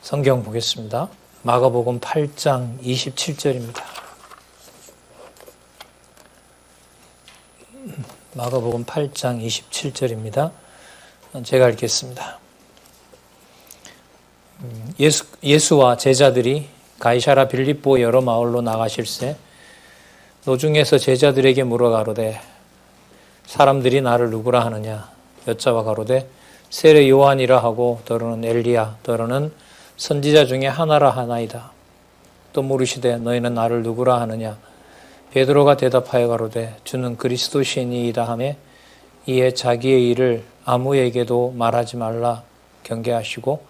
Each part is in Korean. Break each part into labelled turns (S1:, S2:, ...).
S1: 성경 보겠습니다. 마가복음 8장 27절입니다. 마가복음 8장 27절입니다. 제가 읽겠습니다. 예수와 제자들이 가이사랴 빌립보 여러 마을로 나가실새 노중에서 제자들에게 물어 가로되 사람들이 나를 누구라 하느냐 여짜와 가로되 세례 요한이라 하고 더러는 엘리야 더러는 선지자 중에 하나라 하나이다. 또 물으시되 너희는 나를 누구라 하느냐 베드로가 대답하여 가로되 주는 그리스도시니이다 하매 이에 자기의 일을 아무에게도 말하지 말라 경계하시고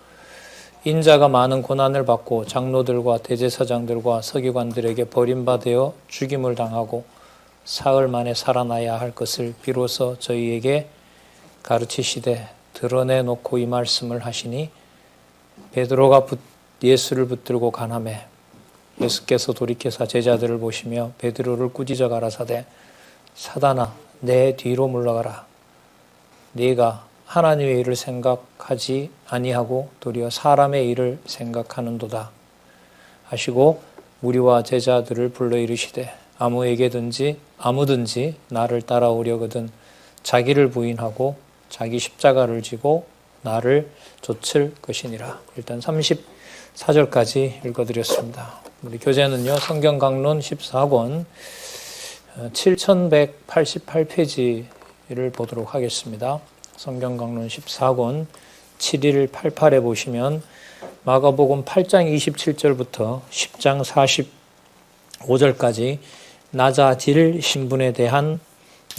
S1: 인자가 많은 고난을 받고 장로들과 대제사장들과 서기관들에게 버림받아 죽임을 당하고 사흘 만에 살아나야 할 것을 비로소 저희에게 가르치시되 드러내놓고 이 말씀을 하시니 베드로가 예수를 붙들고 가나매 예수께서 돌이켜서 제자들을 보시며 베드로를 꾸짖어 가라사대 사단아 내 뒤로 물러가라 네가 하나님의 일을 생각하지 아니하고 도리어 사람의 일을 생각하는도다 하시고 무리와 제자들을 불러 이르시되 아무든지 나를 따라오려거든 자기를 부인하고 자기 십자가를 지고 나를 좇을 것이니라. 일단 34절까지 읽어드렸습니다. 우리 교재는요 성경 강론 14권 7188페이지를 보도록 하겠습니다. 성경 강론 14권 7188에 보시면 마가복음 8장 27절부터 10장 45절까지 낮아질 신분에 대한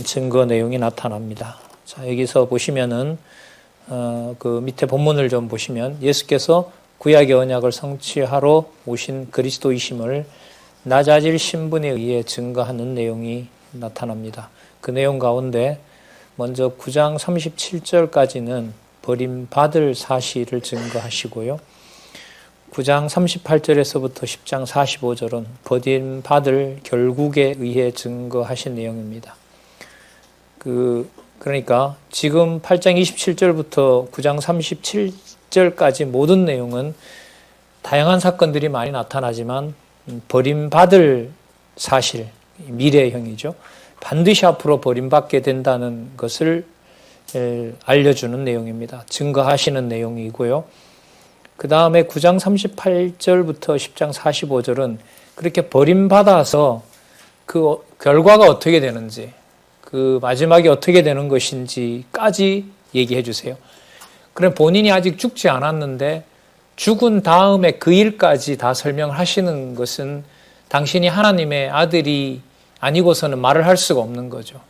S1: 증거 내용이 나타납니다. 자, 여기서 보시면은 그 밑에 본문을 좀 보시면 예수께서 구약의 언약을 성취하러 오신 그리스도이심을 낮아질 신분에 의해 증거하는 내용이 나타납니다. 그 내용 가운데 먼저 9장 37절까지는 버림받을 사실을 증거하시고요. 9장 38절에서부터 10장 45절은 버림받을 결국에 의해 증거하신 내용입니다. 그러니까 지금 8장 27절부터 9장 37절까지 모든 내용은 다양한 사건들이 많이 나타나지만 버림받을 사실, 미래형이죠. 반드시 앞으로 버림받게 된다는 것을 알려주는 내용입니다. 증거하시는 내용이고요. 그 다음에 9장 38절부터 10장 45절은 그렇게 버림받아서 그 결과가 어떻게 되는지, 그 마지막이 어떻게 되는 것인지까지 얘기해 주세요. 그럼 본인이 아직 죽지 않았는데 죽은 다음에 그 일까지 다 설명하시는 것은 당신이 하나님의 아들이 아니고서는 말을 할 수가 없는 거죠.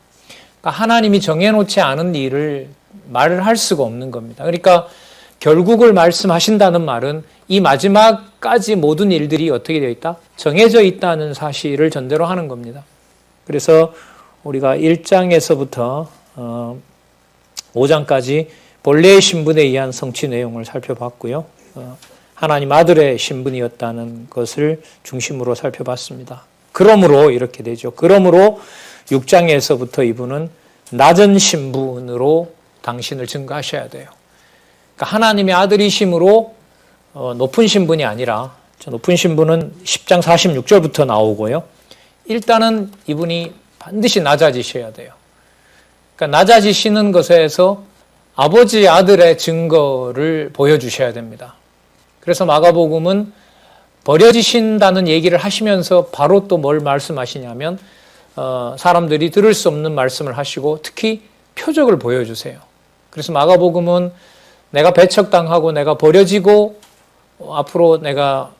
S1: 그러니까 하나님이 정해놓지 않은 일을 말을 할 수가 없는 겁니다. 그러니까 결국을 말씀하신다는 말은 이 마지막까지 모든 일들이 어떻게 되어 있다? 정해져 있다는 사실을 전제로 하는 겁니다. 그래서 우리가 1장에서부터 5장까지 본래의 신분에 의한 성취 내용을 살펴봤고요. 하나님 아들의 신분이었다는 것을 중심으로 살펴봤습니다. 그러므로 이렇게 되죠. 그러므로 6장에서부터 이분은 낮은 신분으로 당신을 증거하셔야 돼요. 그러니까 하나님의 아들이심으로 높은 신분이 아니라 높은 신분은 10장 46절부터 나오고요. 일단은 이분이 반드시 낮아지셔야 돼요. 그러니까 낮아지시는 것에서 아버지 아들의 증거를 보여주셔야 됩니다. 그래서 마가복음은 버려지신다는 얘기를 하시면서 바로 또 뭘 말씀하시냐면 사람들이 들을 수 없는 말씀을 하시고 특히 표적을 보여주세요. 그래서 마가복음은 내가 배척당하고 내가 버려지고 앞으로 내가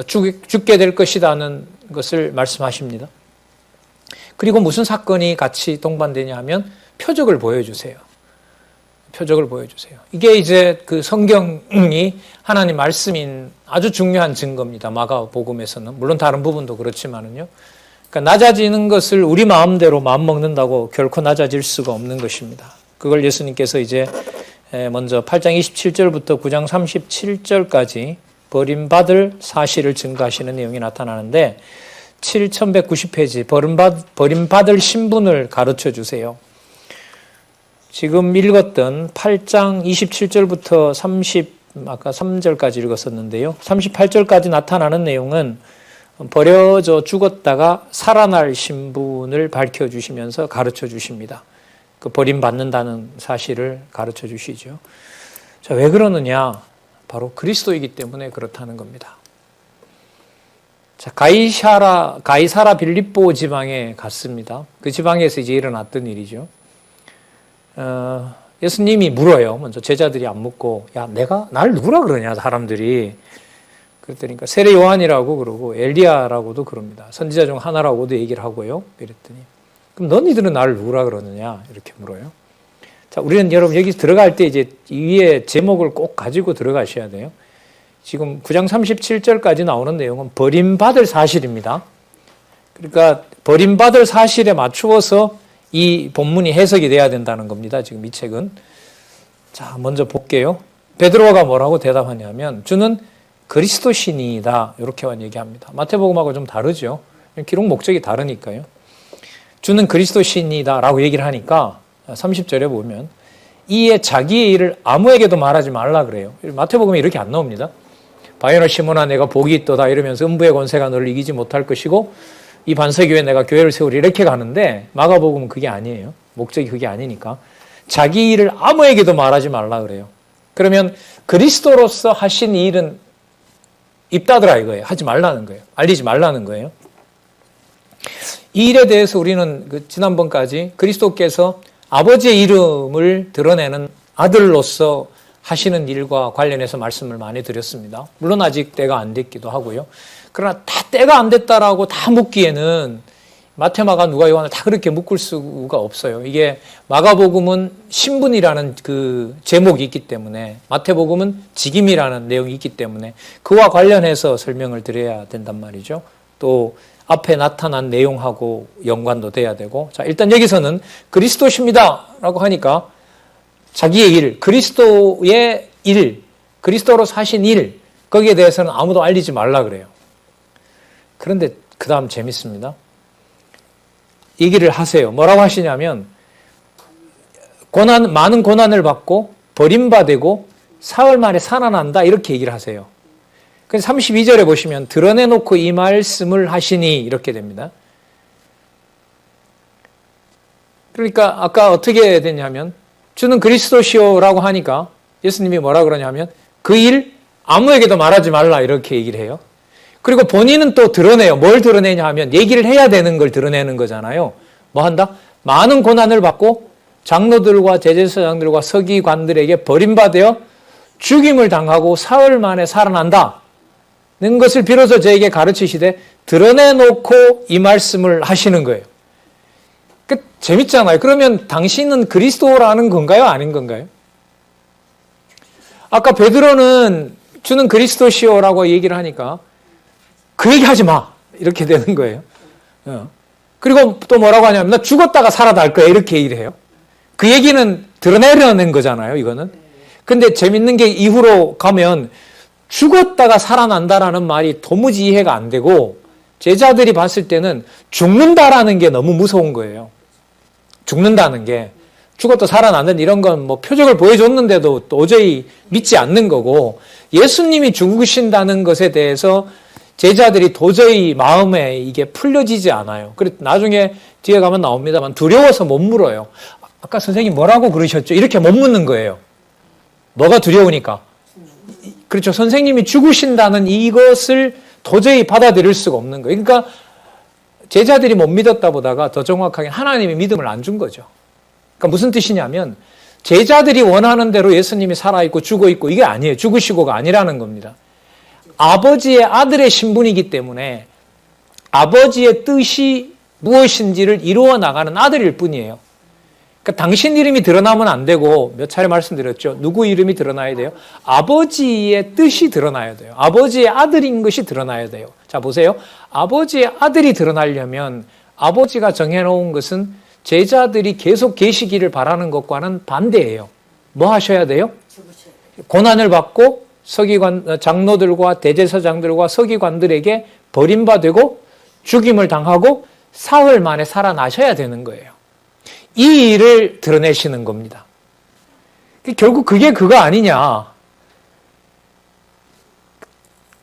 S1: 죽게 될 것이라는 것을 말씀하십니다. 그리고 무슨 사건이 같이 동반되냐 하면 표적을 보여주세요. 표적을 보여주세요. 이게 이제 그 성경이 하나님 말씀인 아주 중요한 증거입니다. 마가복음에서는. 물론 다른 부분도 그렇지만은요. 그러니까 낮아지는 것을 우리 마음대로 마음먹는다고 결코 낮아질 수가 없는 것입니다. 그걸 예수님께서 이제 먼저 8장 27절부터 9장 37절까지 버림받을 사실을 증거하시는 내용이 나타나는데 7190페이지 버림받을 신분을 가르쳐 주세요. 지금 읽었던 8장 27절부터 아까 3절까지 읽었었는데요. 38절까지 나타나는 내용은 버려져 죽었다가 살아날 신분을 밝혀주시면서 가르쳐 주십니다. 그 버림받는다는 사실을 가르쳐 주시죠. 자, 왜 그러느냐? 바로 그리스도이기 때문에 그렇다는 겁니다. 자, 가이사라 빌립보 지방에 갔습니다. 그 지방에서 이제 일어났던 일이죠. 예수님이 물어요. 먼저 제자들이 안 묻고, 야, 날 누구라 그러냐, 사람들이. 그랬더니 세례 요한이라고 그러고 엘리야라고도 그럽니다. 선지자 중 하나라고도 얘기를 하고요. 이랬더니, 그럼 너희들은 나를 누구라 그러느냐? 이렇게 물어요. 자, 우리는 여러분 여기 들어갈 때 이제 이 위에 제목을 꼭 가지고 들어가셔야 돼요. 지금 9장 37절까지 나오는 내용은 버림받을 사실입니다. 그러니까 버림받을 사실에 맞추어서 이 본문이 해석이 돼야 된다는 겁니다. 지금 이 책은. 자, 먼저 볼게요. 베드로가 뭐라고 대답하냐면 주는 그리스도시니이다. 이렇게만 얘기합니다. 마태복음하고 좀 다르죠. 기록 목적이 다르니까요. 주는 그리스도시니이다 라고 얘기를 하니까 30절에 보면 이에 자기의 일을 아무에게도 말하지 말라 그래요. 마태복음에 이렇게 안 나옵니다. 바요나 시몬아 내가 복이 있도다 이러면서 음부의 권세가 너를 이기지 못할 것이고 이 반석교회에 내가 교회를 세우리 이렇게 가는데 마가복음은 그게 아니에요. 목적이 그게 아니니까 자기 일을 아무에게도 말하지 말라 그래요. 그러면 그리스도로서 하신 이 일은 입 닫으라 이거예요. 하지 말라는 거예요. 알리지 말라는 거예요. 이 일에 대해서 우리는 지난번까지 그리스도께서 아버지의 이름을 드러내는 아들로서 하시는 일과 관련해서 말씀을 많이 드렸습니다. 물론 아직 때가 안 됐기도 하고요. 그러나 다 때가 안 됐다라고 다 묻기에는 마태, 마가, 누가, 요한을 다 그렇게 묶을 수가 없어요. 이게 마가복음은 신분이라는 그 제목이 있기 때문에 마태복음은 직임이라는 내용이 있기 때문에 그와 관련해서 설명을 드려야 된단 말이죠. 또 앞에 나타난 내용하고 연관도 돼야 되고 자 일단 여기서는 그리스도십니다 라고 하니까 자기의 일, 그리스도의 일, 그리스도로 사신 일 거기에 대해서는 아무도 알리지 말라 그래요. 그런데 그 다음 재밌습니다. 얘기를 하세요. 뭐라고 하시냐면 많은 고난을 받고 버림받고 사흘 만에 살아난다 이렇게 얘기를 하세요. 그래서 32절에 보시면 드러내놓고 이 말씀을 하시니 이렇게 됩니다. 그러니까 아까 어떻게 됐냐면 주는 그리스도시오라고 하니까 예수님이 뭐라 그러냐면 그 일 아무에게도 말하지 말라 이렇게 얘기를 해요. 그리고 본인은 또 드러내요. 뭘 드러내냐 하면 얘기를 해야 되는 걸 드러내는 거잖아요. 뭐 한다? 많은 고난을 받고 장로들과 대제사장들과 서기관들에게 버림받아 죽임을 당하고 사흘 만에 살아난다. 는 것을 비로소 저에게 가르치시되 드러내놓고 이 말씀을 하시는 거예요. 재밌잖아요. 그러면 당신은 그리스도라는 건가요? 아닌 건가요? 아까 베드로는 주는 그리스도시오라고 얘기를 하니까 그 얘기 하지 마. 이렇게 되는 거예요. 그리고 또 뭐라고 하냐면 나 죽었다가 살아날 거야. 이렇게 얘기를 해요. 그 얘기는 드러내려는 거잖아요. 이거는. 근데 재밌는 게 이후로 가면 죽었다가 살아난다라는 말이 도무지 이해가 안 되고 제자들이 봤을 때는 죽는다라는 게 너무 무서운 거예요. 죽는다는 게 죽었다 살아나는 이런 건 뭐 표적을 보여줬는데도 도저히 믿지 않는 거고 예수님이 죽으신다는 것에 대해서 제자들이 도저히 마음에 이게 풀려지지 않아요. 그래서 나중에 뒤에 가면 나옵니다만 두려워서 못 물어요. 아까 선생님 뭐라고 그러셨죠? 이렇게 못 묻는 거예요. 뭐가 두려우니까. 그렇죠. 선생님이 죽으신다는 이것을 도저히 받아들일 수가 없는 거예요. 그러니까 제자들이 못 믿었다 보다가 더 정확하게 하나님이 믿음을 안 준 거죠. 그러니까 무슨 뜻이냐면 제자들이 원하는 대로 예수님이 살아있고 죽어있고 이게 아니에요. 죽으시고가 아니라는 겁니다. 아버지의 아들의 신분이기 때문에 아버지의 뜻이 무엇인지를 이루어 나가는 아들일 뿐이에요. 그러니까 당신 이름이 드러나면 안 되고 몇 차례 말씀드렸죠. 누구 이름이 드러나야 돼요? 아버지의 뜻이 드러나야 돼요. 아버지의 아들인 것이 드러나야 돼요. 자 보세요. 아버지의 아들이 드러나려면 아버지가 정해놓은 것은 제자들이 계속 계시기를 바라는 것과는 반대예요. 뭐 하셔야 돼요? 고난을 받고 장로들과 대제사장들과 서기관들에게 버림받고 죽임을 당하고 사흘 만에 살아나셔야 되는 거예요. 이 일을 드러내시는 겁니다. 결국 그게 그거 아니냐.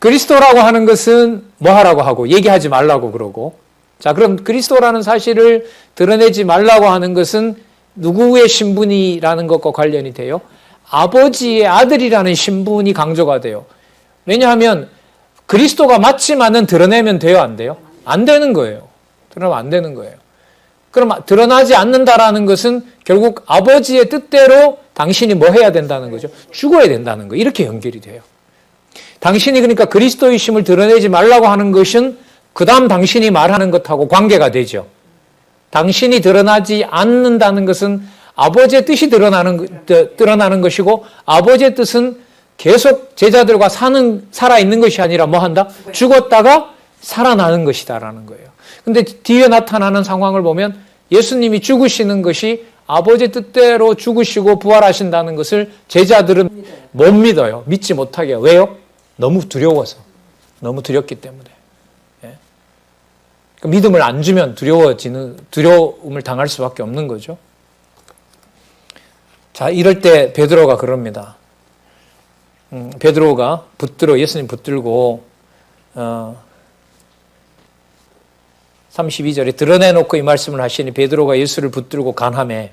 S1: 그리스도라고 하는 것은 뭐 하라고 하고 얘기하지 말라고 그러고, 자, 그럼 그리스도라는 사실을 드러내지 말라고 하는 것은 누구의 신분이라는 것과 관련이 돼요? 아버지의 아들이라는 신분이 강조가 돼요. 왜냐하면 그리스도가 맞지만은 드러내면 돼요, 안 돼요? 안 되는 거예요. 드러나면 안 되는 거예요. 그럼 드러나지 않는다라는 것은 결국 아버지의 뜻대로 당신이 뭐 해야 된다는 거죠? 죽어야 된다는 거. 이렇게 연결이 돼요. 당신이 그러니까 그리스도의심을 드러내지 말라고 하는 것은 그 다음 당신이 말하는 것하고 관계가 되죠. 당신이 드러나지 않는다는 것은 아버지의 뜻이 드러나는 것이고, 아버지의 뜻은 계속 제자들과 살아있는 것이 아니라 뭐 한다? 죽었다가 살아나는 것이다라는 거예요. 근데 뒤에 나타나는 상황을 보면 예수님이 죽으시는 것이 아버지의 뜻대로 죽으시고 부활하신다는 것을 제자들은 못 믿어요. 믿지 못하게 해요. 왜요? 너무 두려워서. 너무 두렵기 때문에. 예. 믿음을 안 주면 두려움을 당할 수밖에 없는 거죠. 자, 이럴 때 베드로가 그럽니다. 베드로가 예수님 붙들고 32절에 드러내놓고 이 말씀을 하시니 베드로가 예수를 붙들고 간함에,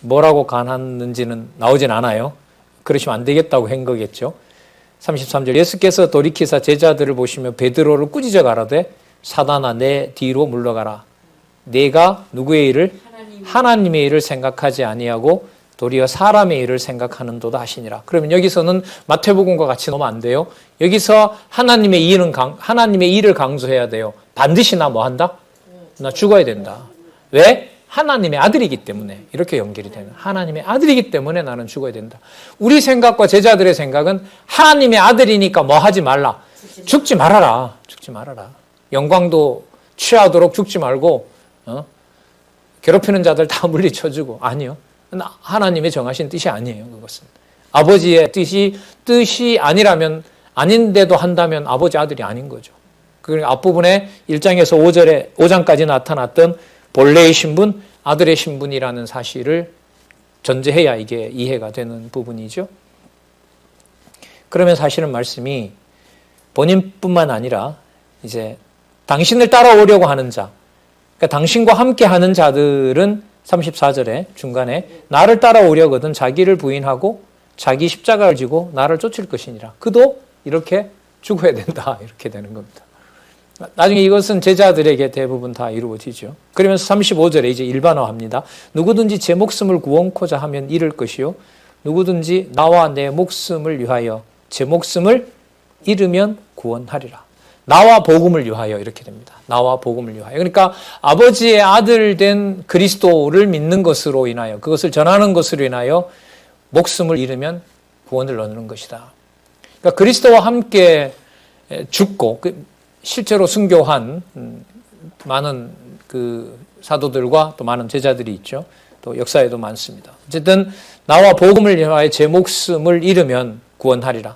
S1: 뭐라고 간하는지는 나오진 않아요. 그러시면 안 되겠다고 한 거겠죠. 33절 예수께서 돌이키사 제자들을 보시며 베드로를 꾸짖어 가라되 사단아 내 뒤로 물러가라. 내가 누구의 일을? 하나님의 일을 생각하지 아니하고 도리어 사람의 일을 생각하는도다 하시니라. 그러면 여기서는 마태복음과 같이 놓으면 안 돼요. 여기서 하나님의 일을 강조해야 돼요. 반드시 나 뭐 한다? 나 죽어야 된다. 왜? 하나님의 아들이기 때문에. 이렇게 연결이 되는. 하나님의 아들이기 때문에 나는 죽어야 된다. 우리 생각과 제자들의 생각은 하나님의 아들이니까 뭐 하지 말라. 죽지 말아라. 죽지 말아라. 영광도 취하도록 죽지 말고 괴롭히는 자들 다 물리쳐주고. 아니요. 하나님의 정하신 뜻이 아니에요. 그것은. 아버지의 뜻이 아니라면, 아닌데도 한다면 아버지 아들이 아닌 거죠. 그 앞부분에 1장에서 5장까지 나타났던 본래의 신분, 아들의 신분이라는 사실을 전제해야 이게 이해가 되는 부분이죠. 그러면 사실은 말씀이 본인뿐만 아니라 이제 당신을 따라오려고 하는 자, 그러니까 당신과 함께 하는 자들은 34절에 중간에 나를 따라오려거든 자기를 부인하고 자기 십자가를 지고 나를 쫓을 것이니라. 그도 이렇게 죽어야 된다. 이렇게 되는 겁니다. 나중에 이것은 제자들에게 대부분 다 이루어지죠. 그러면서 35절에 이제 일반화합니다. 누구든지 제 목숨을 구원코자 하면 잃을 것이요. 누구든지 나와 내 목숨을 위하여 제 목숨을 잃으면 구원하리라. 나와 복음을 위하여 이렇게 됩니다. 나와 복음을 위하여. 그러니까 아버지의 아들 된 그리스도를 믿는 것으로 인하여, 그것을 전하는 것으로 인하여 목숨을 잃으면 구원을 얻는 것이다. 그러니까 그리스도와 함께 죽고 실제로 순교한 많은 그 사도들과 또 많은 제자들이 있죠. 또 역사에도 많습니다. 어쨌든 나와 복음을 위하여 제 목숨을 잃으면 구원하리라.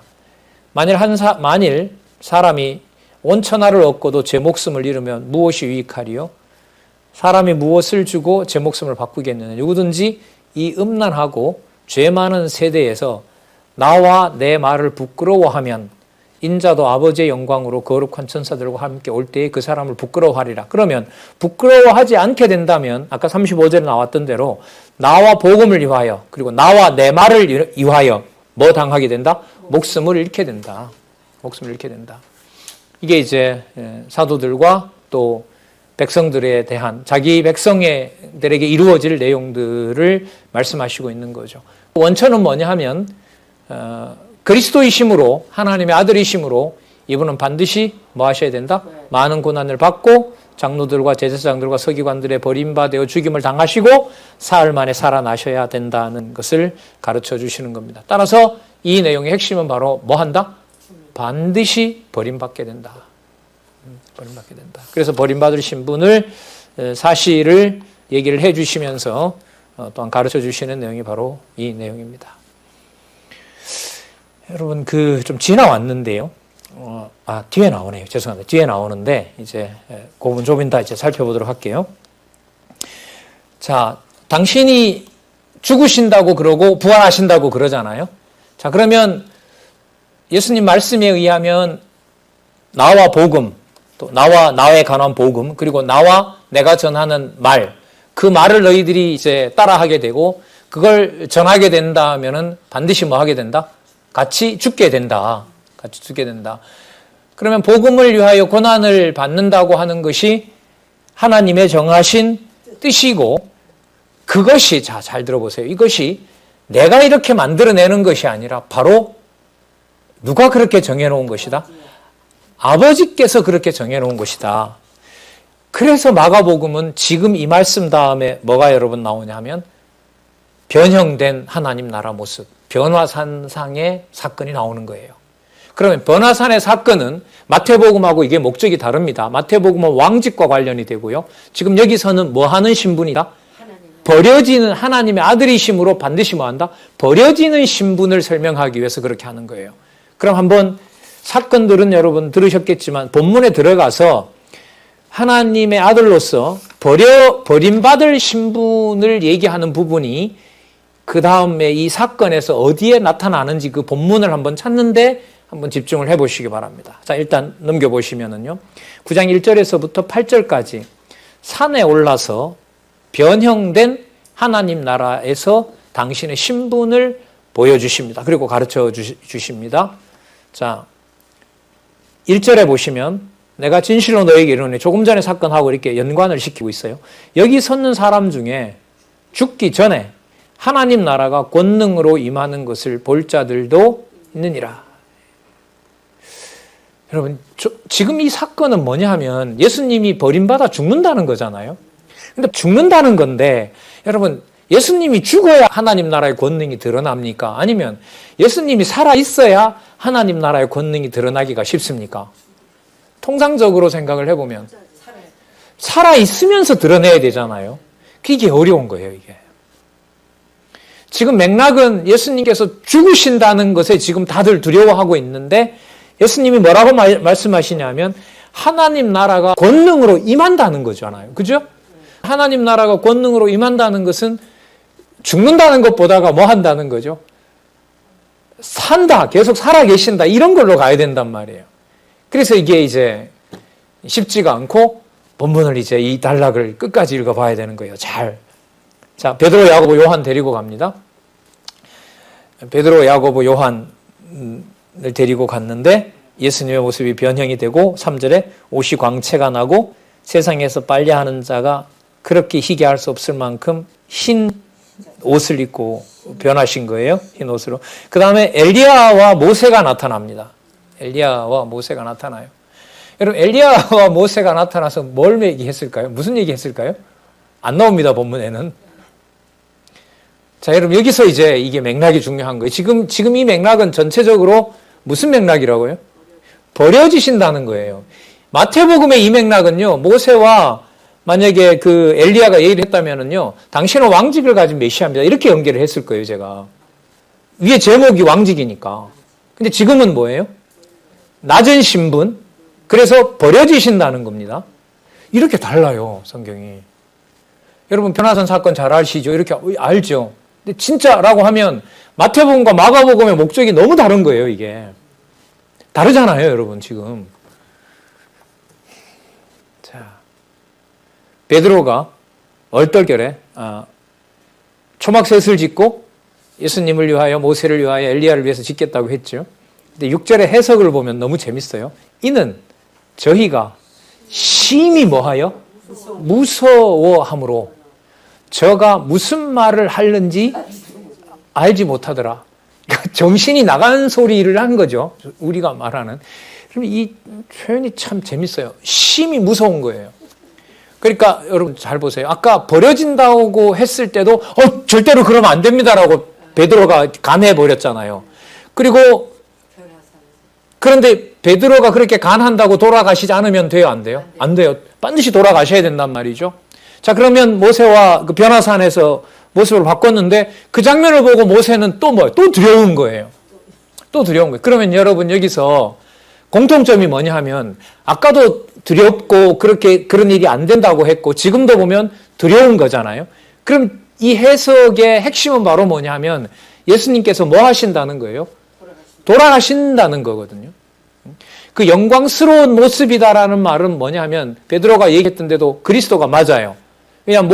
S1: 만일 사람이 온천하를 얻고도 제 목숨을 잃으면 무엇이 유익하리요? 사람이 무엇을 주고 제 목숨을 바꾸겠느냐? 누구든지 이 음란하고 죄 많은 세대에서 나와 내 말을 부끄러워하면 인자도 아버지의 영광으로 거룩한 천사들과 함께 올 때에 그 사람을 부끄러워하리라. 그러면 부끄러워하지 않게 된다면 아까 35절에 나왔던 대로 나와 복음을 위하여 그리고 나와 내 말을 위하여 뭐 당하게 된다? 목숨을 잃게 된다. 목숨을 잃게 된다. 이게 이제 사도들과 또 백성들에 대한 자기 백성들에게 이루어질 내용들을 말씀하시고 있는 거죠. 원천은 뭐냐 하면 그리스도이심으로 하나님의 아들이심으로 이분은 반드시 뭐 하셔야 된다? 많은 고난을 받고 장로들과 제사장들과 서기관들의 버림받아 죽임을 당하시고 사흘 만에 살아나셔야 된다는 것을 가르쳐 주시는 겁니다. 따라서 이 내용의 핵심은 바로 뭐 한다? 반드시 버림받게 된다. 버림받게 된다. 그래서 버림받을 신분을 사실을 얘기를 해 주시면서 또한 가르쳐 주시는 내용이 바로 이 내용입니다. 여러분 좀 지나왔는데요. 뒤에 나오네요. 죄송합니다. 뒤에 나오는데 이제 그 부분 좀 이따 이제 살펴보도록 할게요. 자, 당신이 죽으신다고 그러고 부활하신다고 그러잖아요. 자, 그러면 예수님 말씀에 의하면 나와 복음, 또 나에 관한 복음, 그리고 나와 내가 전하는 말, 그 말을 너희들이 이제 따라하게 되고 그걸 전하게 된다면은 반드시 뭐 하게 된다? 같이 죽게 된다. 같이 죽게 된다. 그러면 복음을 위하여 고난을 받는다고 하는 것이 하나님의 정하신 뜻이고, 그것이, 자, 잘 들어보세요. 이것이 내가 이렇게 만들어내는 것이 아니라 바로 누가 그렇게 정해놓은 것이다? 아버지께서 그렇게 정해놓은 것이다. 그래서 마가복음은 지금 이 말씀 다음에 뭐가 여러분 나오냐 하면 변형된 하나님 나라 모습, 변화산상의 사건이 나오는 거예요. 그러면 변화산의 사건은 마태복음하고 이게 목적이 다릅니다. 마태복음은 왕직과 관련이 되고요. 지금 여기서는 뭐 하는 신분이다? 버려지는 하나님의 아들이심으로 반드시 뭐 한다? 버려지는 신분을 설명하기 위해서 그렇게 하는 거예요. 그럼 한번 사건들은 여러분 들으셨겠지만 본문에 들어가서 하나님의 아들로서 버림받을 신분을 얘기하는 부분이 그 다음에 이 사건에서 어디에 나타나는지 그 본문을 한번 찾는데 한번 집중을 해보시기 바랍니다. 자, 일단 넘겨보시면은요. 9장 1절에서부터 8절까지 산에 올라서 변형된 하나님 나라에서 당신의 신분을 보여주십니다. 그리고 가르쳐 주십니다. 자, 1절에 보시면 내가 진실로 너에게 이르노니, 조금 전에 사건하고 이렇게 연관을 시키고 있어요. 여기 섰는 사람 중에 죽기 전에 하나님 나라가 권능으로 임하는 것을 볼 자들도 있느니라. 여러분, 지금 이 사건은 뭐냐 하면 예수님이 버림받아 죽는다는 거잖아요. 근데 죽는다는 건데, 여러분, 예수님이 죽어야 하나님 나라의 권능이 드러납니까? 아니면 예수님이 살아있어야 하나님 나라의 권능이 드러나기가 쉽습니까? 통상적으로 생각을 해보면 살아있으면서 드러내야 되잖아요. 그게 어려운 거예요, 이게. 지금 맥락은 예수님께서 죽으신다는 것에 지금 다들 두려워하고 있는데 예수님이 뭐라고 말씀하시냐면 하나님 나라가 권능으로 임한다는 거잖아요. 그죠? 하나님 나라가 권능으로 임한다는 것은 죽는다는 것보다가 뭐 한다는 거죠? 산다, 계속 살아계신다, 이런 걸로 가야 된단 말이에요. 그래서 이게 이제 쉽지가 않고 본문을 이제 이 단락을 끝까지 읽어봐야 되는 거예요. 잘. 자, 베드로, 야고보, 요한 데리고 갑니다. 베드로, 야고보, 요한을 데리고 갔는데 예수님의 모습이 변형이 되고 3절에 옷이 광채가 나고 세상에서 빨래하는 자가 그렇게 희게 할 수 없을 만큼 흰 옷을 입고 변하신 거예요. 흰 옷으로. 그 다음에 엘리야와 모세가 나타납니다. 엘리야와 모세가 나타나요. 여러분, 엘리야와 모세가 나타나서 뭘 얘기했을까요? 무슨 얘기했을까요? 안 나옵니다, 본문에는. 자, 여러분, 여기서 이제 이게 맥락이 중요한 거예요. 지금 이 맥락은 전체적으로 무슨 맥락이라고요? 버려지신다는 거예요. 마태복음의 이 맥락은요, 모세와 만약에 그 엘리야가 얘기를 했다면은요, 당신은 왕직을 가진 메시아입니다. 이렇게 연결을 했을 거예요, 제가. 위에 제목이 왕직이니까. 근데 지금은 뭐예요? 낮은 신분. 그래서 버려지신다는 겁니다. 이렇게 달라요, 성경이. 여러분, 변화산 사건 잘 아시죠? 이렇게 알죠? 근데 진짜라고 하면 마태복음과 마가복음의 목적이 너무 다른 거예요, 이게. 다르잖아요, 여러분, 지금. 자, 베드로가 얼떨결에 초막셋을 짓고 예수님을 위하여, 모세를 위하여, 엘리야를 위해서 짓겠다고 했죠. 근데 6절의 해석을 보면 너무 재밌어요. 이는 저희가 심히 뭐하여? 무서워함으로 저가 무슨 말을 하는지 알지 못하더라. 정신이 나간 소리를 한 거죠. 우리가 말하는. 그럼 이 표현이 참 재밌어요. 심히 무서운 거예요. 그러니까 여러분 잘 보세요. 아까 버려진다고 했을 때도 절대로 그러면 안 됩니다라고 베드로가 간해버렸잖아요. 그리고 그런데 베드로가 그렇게 간한다고 돌아가시지 않으면 돼요, 안 돼요? 안 돼요. 반드시 돌아가셔야 된단 말이죠. 자, 그러면 모세와 그 변화산에서 모습을 바꿨는데 그 장면을 보고 모세는 또 뭐예요? 또 두려운 거예요. 또 두려운 거예요. 그러면 여러분 여기서 공통점이 뭐냐 하면 아까도 두렵고 그런 일이 안 된다고 했고 지금도 보면 두려운 거잖아요. 그럼 이 해석의 핵심은 바로 뭐냐 하면 예수님께서 뭐 하신다는 거예요? 돌아가신다는 거거든요. 그 영광스러운 모습이다라는 말은 뭐냐면 베드로가 얘기했던 데도 그리스도가 맞아요. 그냥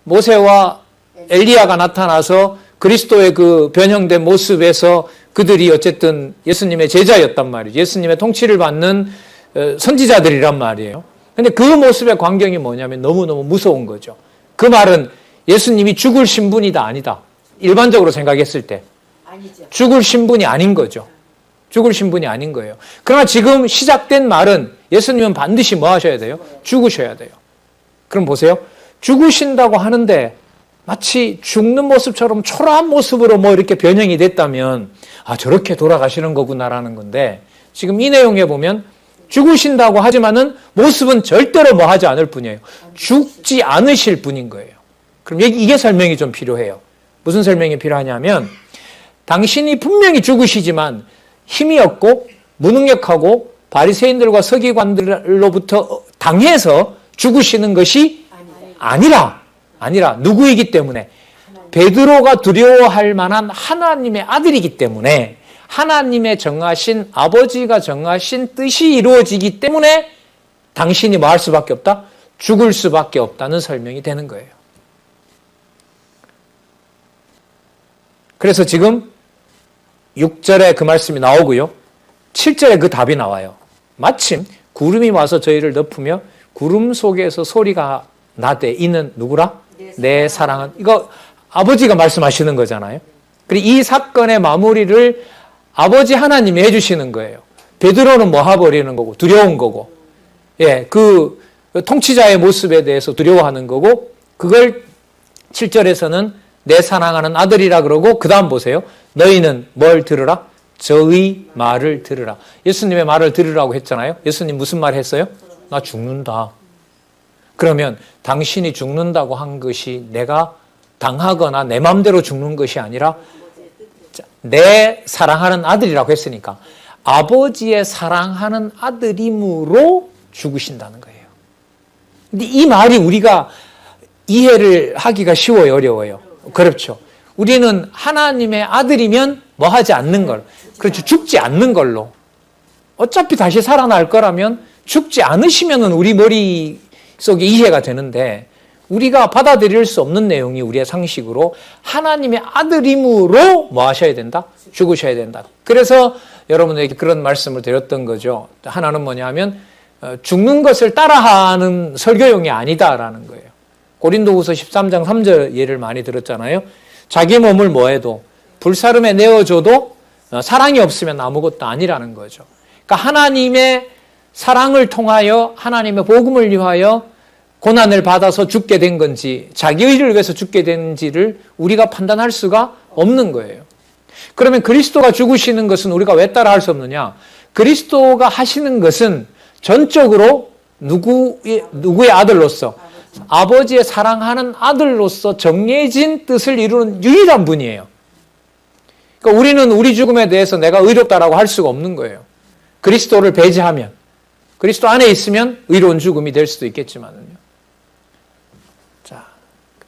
S1: 모세와 엘리야가 나타나서 그리스도의 그 변형된 모습에서 그들이 어쨌든 예수님의 제자였단 말이에요. 예수님의 통치를 받는 선지자들이란 말이에요. 근데 그 모습의 광경이 뭐냐면 너무너무 무서운 거죠. 그 말은 예수님이 죽을 신분이다 아니다. 일반적으로 생각했을 때
S2: 아니죠.
S1: 죽을 신분이 아닌 거죠. 죽을 신분이 아닌 거예요. 그러나 지금 시작된 말은 예수님은 반드시 뭐 하셔야 돼요? 죽으셔야 돼요. 그럼 보세요. 죽으신다고 하는데 마치 죽는 모습처럼 초라한 모습으로 뭐 이렇게 변형이 됐다면 아 저렇게 돌아가시는 거구나라는 건데 지금 이 내용에 보면 죽으신다고 하지만은 모습은 절대로 뭐 하지 않을 뿐이에요. 죽지 않으실 분인 거예요. 그럼 이게 설명이 좀 필요해요. 무슨 설명이 필요하냐면 당신이 분명히 죽으시지만 힘이 없고 무능력하고 바리새인들과 서기관들로부터 당해서 죽으시는 것이 아니라 누구이기 때문에 베드로가 두려워할 만한 하나님의 아들이기 때문에 하나님의 정하신 아버지가 정하신 뜻이 이루어지기 때문에 당신이 뭐 할 수밖에 없다? 죽을 수밖에 없다는 설명이 되는 거예요. 그래서 지금 6절에 그 말씀이 나오고요. 7절에 그 답이 나와요. 마침 구름이 와서 저희를 덮으며 구름 속에서 소리가 나되 이는 누구라? 내 사랑은. 이거 아버지가 말씀하시는 거잖아요. 그리고 이 사건의 마무리를 아버지 하나님이 해주시는 거예요. 베드로는 뭐 해버리는 거고 두려운 거고 예, 그 통치자의 모습에 대해서 두려워하는 거고 그걸 7절에서는 내 사랑하는 아들이라 그러고 그 다음 보세요. 너희는 뭘 들으라? 저의 말을 들으라. 예수님의 말을 들으라고 했잖아요. 예수님 무슨 말 했어요? 나 죽는다. 그러면 당신이 죽는다고 한 것이 내가 당하거나 내 마음대로 죽는 것이 아니라 내 사랑하는 아들이라고 했으니까 아버지의 사랑하는 아들임으로 죽으신다는 거예요. 근데 이 말이 우리가 이해를 하기가 쉬워요, 어려워요? 그렇죠. 우리는 하나님의 아들이면 뭐 하지 않는 걸, 그렇죠. 죽지 않는 걸로. 어차피 다시 살아날 거라면 죽지 않으시면은 우리 머릿속에 이해가 되는데 우리가 받아들일 수 없는 내용이 우리의 상식으로 하나님의 아들임으로 뭐 하셔야 된다? 죽으셔야 된다. 그래서 여러분에게 그런 말씀을 드렸던 거죠. 하나는 뭐냐면 죽는 것을 따라하는 설교용이 아니다라는 거예요. 고린도후서 13장 3절 예를 많이 들었잖아요. 자기 몸을 뭐해도 불사름에 내어줘도 사랑이 없으면 아무것도 아니라는 거죠. 그러니까 하나님의 사랑을 통하여 하나님의 복음을 위하여 고난을 받아서 죽게 된 건지 자기 의를 위해서 죽게 된지를 우리가 판단할 수가 없는 거예요. 그러면 그리스도가 죽으시는 것은 우리가 왜 따라할 수 없느냐? 그리스도가 하시는 것은 전적으로 누구의 아들로서 아버지의 사랑하는 아들로서 정해진 뜻을 이루는 유일한 분이에요. 그러니까 우리는 우리 죽음에 대해서 내가 의롭다라고 할 수가 없는 거예요. 그리스도를 배제하면 그리스도 안에 있으면 의로운 죽음이 될 수도 있겠지만요. 자,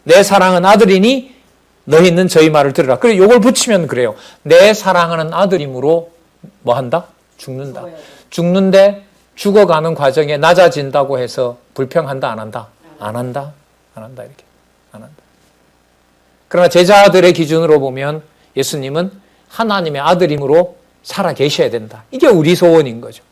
S1: 내 사랑은 아들이니 너희는 저희 말을 들으라. 그리고 이걸 붙이면 그래요. 내 사랑하는 아들이므로 뭐 한다? 죽는다. 죽는데 죽어가는 과정에 낮아진다고 해서 불평한다, 안 한다? 안 한다. 안 한다. 이렇게. 안 한다. 그러나 제자들의 기준으로 보면 예수님은 하나님의 아들이므로 살아 계셔야 된다. 이게 우리 소원인 거죠.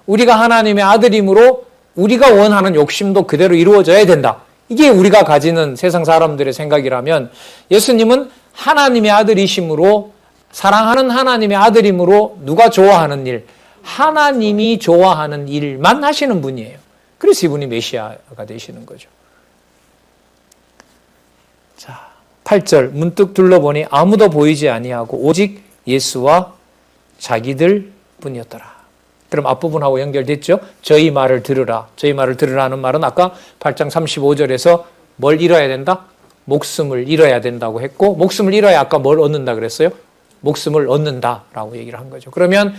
S1: 우리가 하나님의 아들이므로 우리가 원하는 욕심도 그대로 이루어져야 된다. 이게 우리가 가지는 세상 사람들의 생각이라면 예수님은 하나님의 아들이심으로 사랑하는 하나님의 아들이므로 누가 좋아하는 일, 하나님이 좋아하는 일만 하시는 분이에요. 그래서 이분이 메시아가 되시는 거죠. 자, 8절 문득 둘러보니 아무도 보이지 아니하고 오직 예수와 자기들 뿐이었더라. 그럼 앞부분하고 연결됐죠? 저희 말을 들으라. 저희 말을 들으라는 말은 아까 8장 35절에서 뭘 잃어야 된다? 목숨을 잃어야 된다고 했고 목숨을 잃어야 아까 뭘 얻는다 그랬어요? 목숨을 얻는다라고 얘기를 한 거죠. 그러면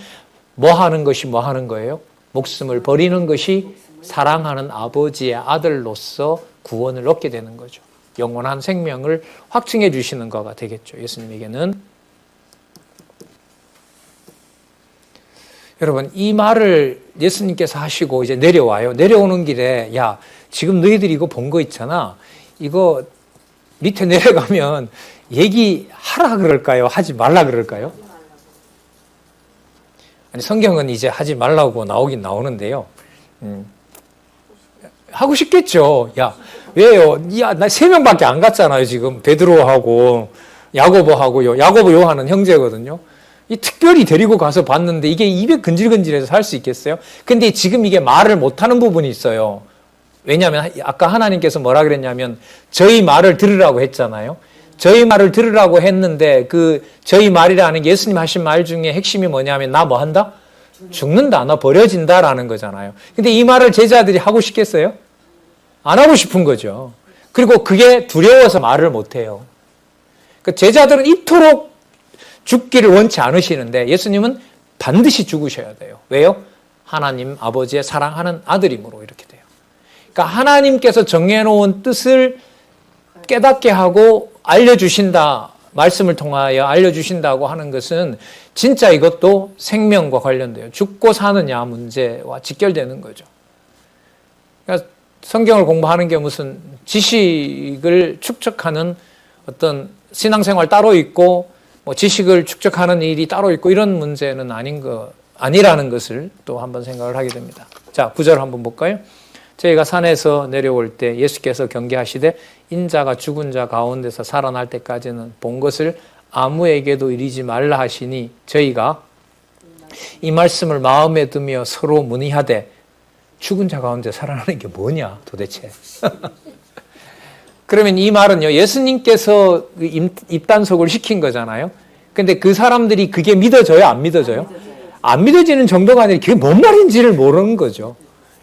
S1: 뭐 하는 것이 뭐 하는 거예요? 목숨을 버리는 것이 사랑하는 아버지의 아들로서 구원을 얻게 되는 거죠. 영원한 생명을 확증해 주시는 거가 되겠죠. 예수님에게는. 여러분, 이 말을 예수님께서 하시고 이제 내려와요. 내려오는 길에, 야, 지금 너희들이 이거 본 거 있잖아. 이거 밑에 내려가면 얘기하라 그럴까요? 하지 말라 그럴까요? 아니, 성경은 이제 하지 말라고 나오긴 나오는데요. 하고 싶겠죠. 야, 왜요? 야, 나 3명밖에 안 갔잖아요, 지금. 베드로하고, 야고보하고요. 야고보 요한은 형제거든요. 이 특별히 데리고 가서 봤는데 이게 입에 근질근질해서 살 수 있겠어요? 근데 지금 이게 말을 못하는 부분이 있어요. 왜냐하면 아까 하나님께서 뭐라 그랬냐면 저희 말을 들으라고 했잖아요. 저희 말을 들으라고 했는데 그 저희 말이라는 게 예수님 하신 말 중에 핵심이 뭐냐면 나 뭐 한다? 죽는다. 나 버려진다라는 거잖아요. 근데 이 말을 제자들이 하고 싶겠어요? 안 하고 싶은 거죠. 그리고 그게 두려워서 말을 못해요. 그 제자들은 이토록 죽기를 원치 않으시는데 예수님은 반드시 죽으셔야 돼요. 왜요? 하나님 아버지의 사랑하는 아들이므로 이렇게 돼요. 그러니까 하나님께서 정해놓은 뜻을 깨닫게 하고 알려주신다. 말씀을 통하여 알려주신다고 하는 것은 진짜 이것도 생명과 관련돼요. 죽고 사느냐 문제와 직결되는 거죠. 그러니까 성경을 공부하는 게 무슨 지식을 축적하는 어떤 신앙생활 따로 있고 뭐 지식을 축적하는 일이 따로 있고 이런 문제는 아니라는 것을 또 한번 생각을 하게 됩니다. 자, 9절 한번 볼까요? 저희가 산에서 내려올 때 예수께서 경계하시되 인자가 죽은 자 가운데서 살아날 때까지는 본 것을 아무에게도 이르지 말라 하시니 저희가 이 말씀을 마음에 두며 서로 문의하되 죽은 자 가운데 살아나는 게 뭐냐 도대체. 그러면 이 말은요, 예수님께서 입단속을 시킨 거잖아요. 근데 그 사람들이 그게 믿어져요? 안 믿어져요? 안 믿어지는 정도가 아니라 그게 뭔 말인지를 모르는 거죠.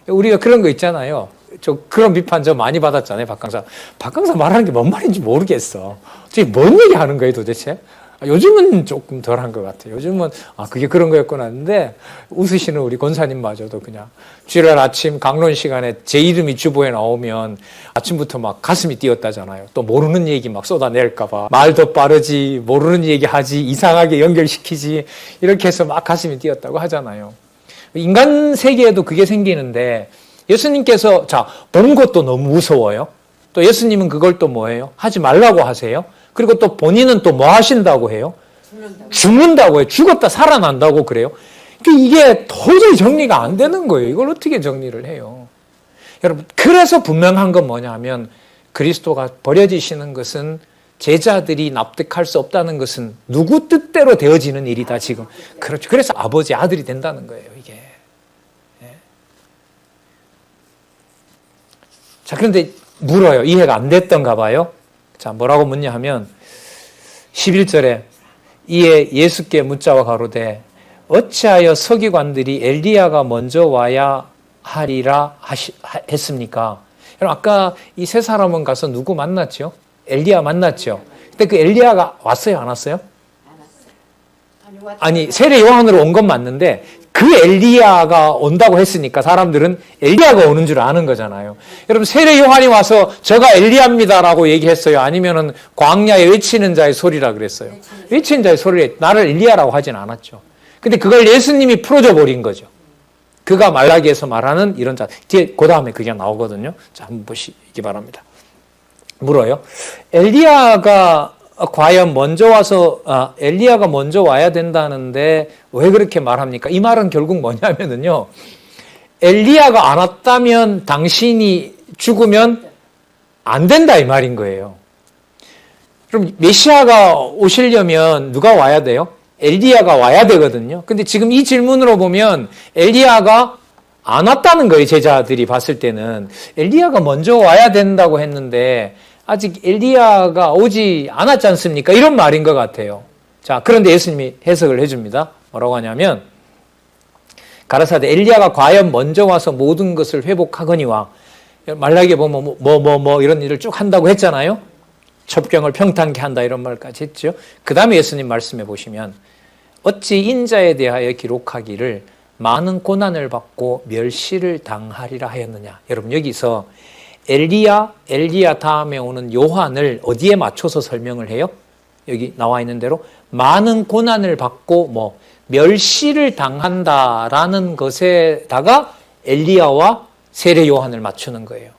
S1: 우리가 그런 거 있잖아요. 저 그런 비판 저 많이 받았잖아요, 박 강사. 박 강사 말하는 게 뭔 말인지 모르겠어. 저게 뭔 얘기 하는 거예요, 도대체? 요즘은 조금 덜한 것 같아요. 요즘은 그게 그런 거였구나 하는데 웃으시는 우리 권사님마저도 그냥 주일날 아침 강론 시간에 제 이름이 주보에 나오면 아침부터 막 가슴이 뛰었다잖아요. 또 모르는 얘기 막 쏟아낼까 봐 말 더 빠르지, 모르는 얘기 하지, 이상하게 연결시키지, 이렇게 해서 막 가슴이 뛰었다고 하잖아요. 인간 세계에도 그게 생기는데 예수님께서 본 것도 너무 무서워요. 또 예수님은 그걸 또 뭐예요? 하지 말라고 하세요. 그리고 또 본인은 또 뭐 하신다고 해요? 죽는다고 해요. 죽었다 살아난다고 그래요. 이게 도저히 정리가 안 되는 거예요. 이걸 어떻게 정리를 해요? 여러분, 그래서 분명한 건 뭐냐면 그리스도가 버려지시는 것은 제자들이 납득할 수 없다는 것은 누구 뜻대로 되어지는 일이다 지금. 그렇죠. 그래서 아버지 아들이 된다는 거예요. 이게. 자, 그런데 물어요. 이해가 안 됐던가 봐요. 자, 뭐라고 묻냐 하면 11절에 이에 예수께 묻자와 가로되 어찌하여 서기관들이 엘리야가 먼저 와야 하리라 했습니까? 여러분, 아까 이 세 사람은 가서 누구 만났죠? 엘리야 만났죠? 근데 그 엘리야가 왔어요? 안 왔어요? 아니, 세례 요한으로 온 건 맞는데 그 엘리야가 온다고 했으니까 사람들은 엘리야가 오는 줄 아는 거잖아요. 여러분, 세례 요한이 와서 저가 엘리야입니다라고 얘기했어요? 아니면은 광야에 외치는 자의 소리라 그랬어요? 외치는 자의 소리에 나를 엘리야라고 하진 않았죠. 근데 그걸 예수님이 풀어줘 버린 거죠. 그가 말라기에서 말하는 이런 자. 뒤에 그 다음에 그게 나오거든요. 자, 한번 보시기 바랍니다. 물어요. 엘리야가 과연 먼저 와서 엘리야가 먼저 와야 된다는데 왜 그렇게 말합니까? 이 말은 결국 뭐냐면은요, 엘리야가 안 왔다면 당신이 죽으면 안 된다 이 말인 거예요. 그럼 메시아가 오시려면 누가 와야 돼요? 엘리야가 와야 되거든요. 근데 지금 이 질문으로 보면 엘리야가 안 왔다는 거예요. 제자들이 봤을 때는 엘리야가 먼저 와야 된다고 했는데 아직 엘리야가 오지 않았지 않습니까? 이런 말인 것 같아요. 자, 그런데 예수님이 해석을 해줍니다. 뭐라고 하냐면 가라사대 엘리야가 과연 먼저 와서 모든 것을 회복하거니와 말라기에 보면 뭐 이런 일을 쭉 한다고 했잖아요. 첩경을 평탄케 한다 이런 말까지 했죠. 그 다음에 예수님 말씀해 보시면 어찌 인자에 대하여 기록하기를 많은 고난을 받고 멸시를 당하리라 하였느냐. 여러분, 여기서 엘리야 다음에 오는 요한을 어디에 맞춰서 설명을 해요? 여기 나와 있는 대로 많은 고난을 받고 멸시를 당한다라는 것에다가 엘리야와 세례 요한을 맞추는 거예요.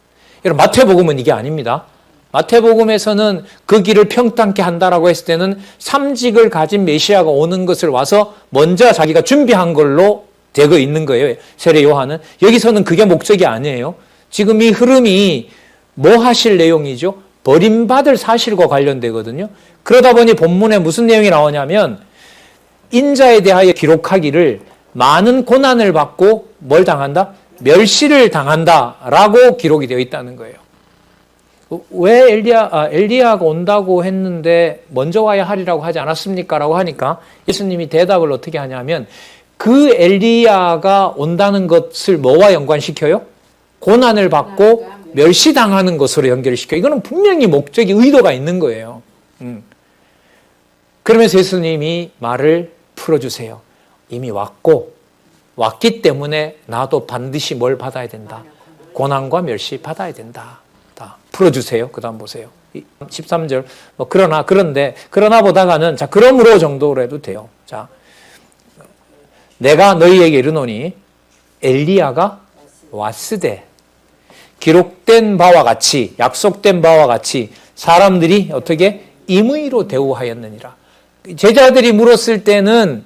S1: 여러분, 마태복음은 이게 아닙니다. 마태복음에서는 그 길을 평탄케 한다라고 했을 때는 삼직을 가진 메시아가 오는 것을 와서 먼저 자기가 준비한 걸로 되어 있는 거예요. 세례 요한은. 여기서는 그게 목적이 아니에요. 지금 이 흐름이 뭐 하실 내용이죠? 버림받을 사실과 관련되거든요. 그러다 보니 본문에 무슨 내용이 나오냐면 인자에 대하여 기록하기를 많은 고난을 받고 뭘 당한다? 멸시를 당한다라고 기록이 되어 있다는 거예요. 왜 엘리야가 온다고 했는데 먼저 와야 하리라고 하지 않았습니까? 라고 하니까 예수님이 대답을 어떻게 하냐면 그 엘리야가 온다는 것을 뭐와 연관시켜요? 고난을 받고 멸시당하는 것으로 연결시켜요. 이거는 분명히 목적이 의도가 있는 거예요. 그러면서 예수님이 말을 풀어주세요. 이미 왔기 때문에 나도 반드시 뭘 받아야 된다? 고난과 멸시 받아야 된다. 다 풀어주세요. 그 다음 보세요. 13절. 그러나 보다가는, 자, 그러므로 정도로 해도 돼요. 자, 내가 너희에게 이르노니 엘리야가 왔으되 기록된 바와 같이, 약속된 바와 같이 사람들이 어떻게 임의로 대우하였느니라. 제자들이 물었을 때는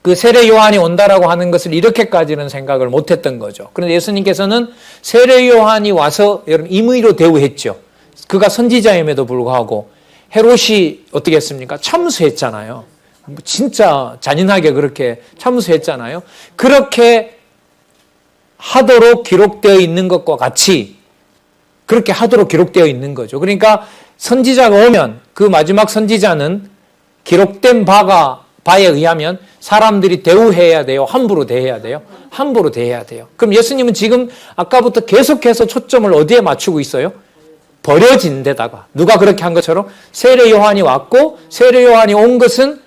S1: 그 세례 요한이 온다라고 하는 것을 이렇게까지는 생각을 못했던 거죠. 그런데 예수님께서는 세례 요한이 와서 여러분 임의로 대우했죠. 그가 선지자임에도 불구하고 헤롯이 어떻게 했습니까? 참수했잖아요. 진짜 잔인하게 그렇게 참수했잖아요. 그렇게 하도록 기록되어 있는 것과 같이 그렇게 하도록 기록되어 있는 거죠. 그러니까 선지자가 오면 그 마지막 선지자는 기록된 바에 의하면 사람들이 대우해야 돼요? 함부로 대해야 돼요? 함부로 대해야 돼요. 그럼 예수님은 지금 아까부터 계속해서 초점을 어디에 맞추고 있어요? 버려진 데다가. 누가 그렇게 한 것처럼 세례 요한이 왔고 세례 요한이 온 것은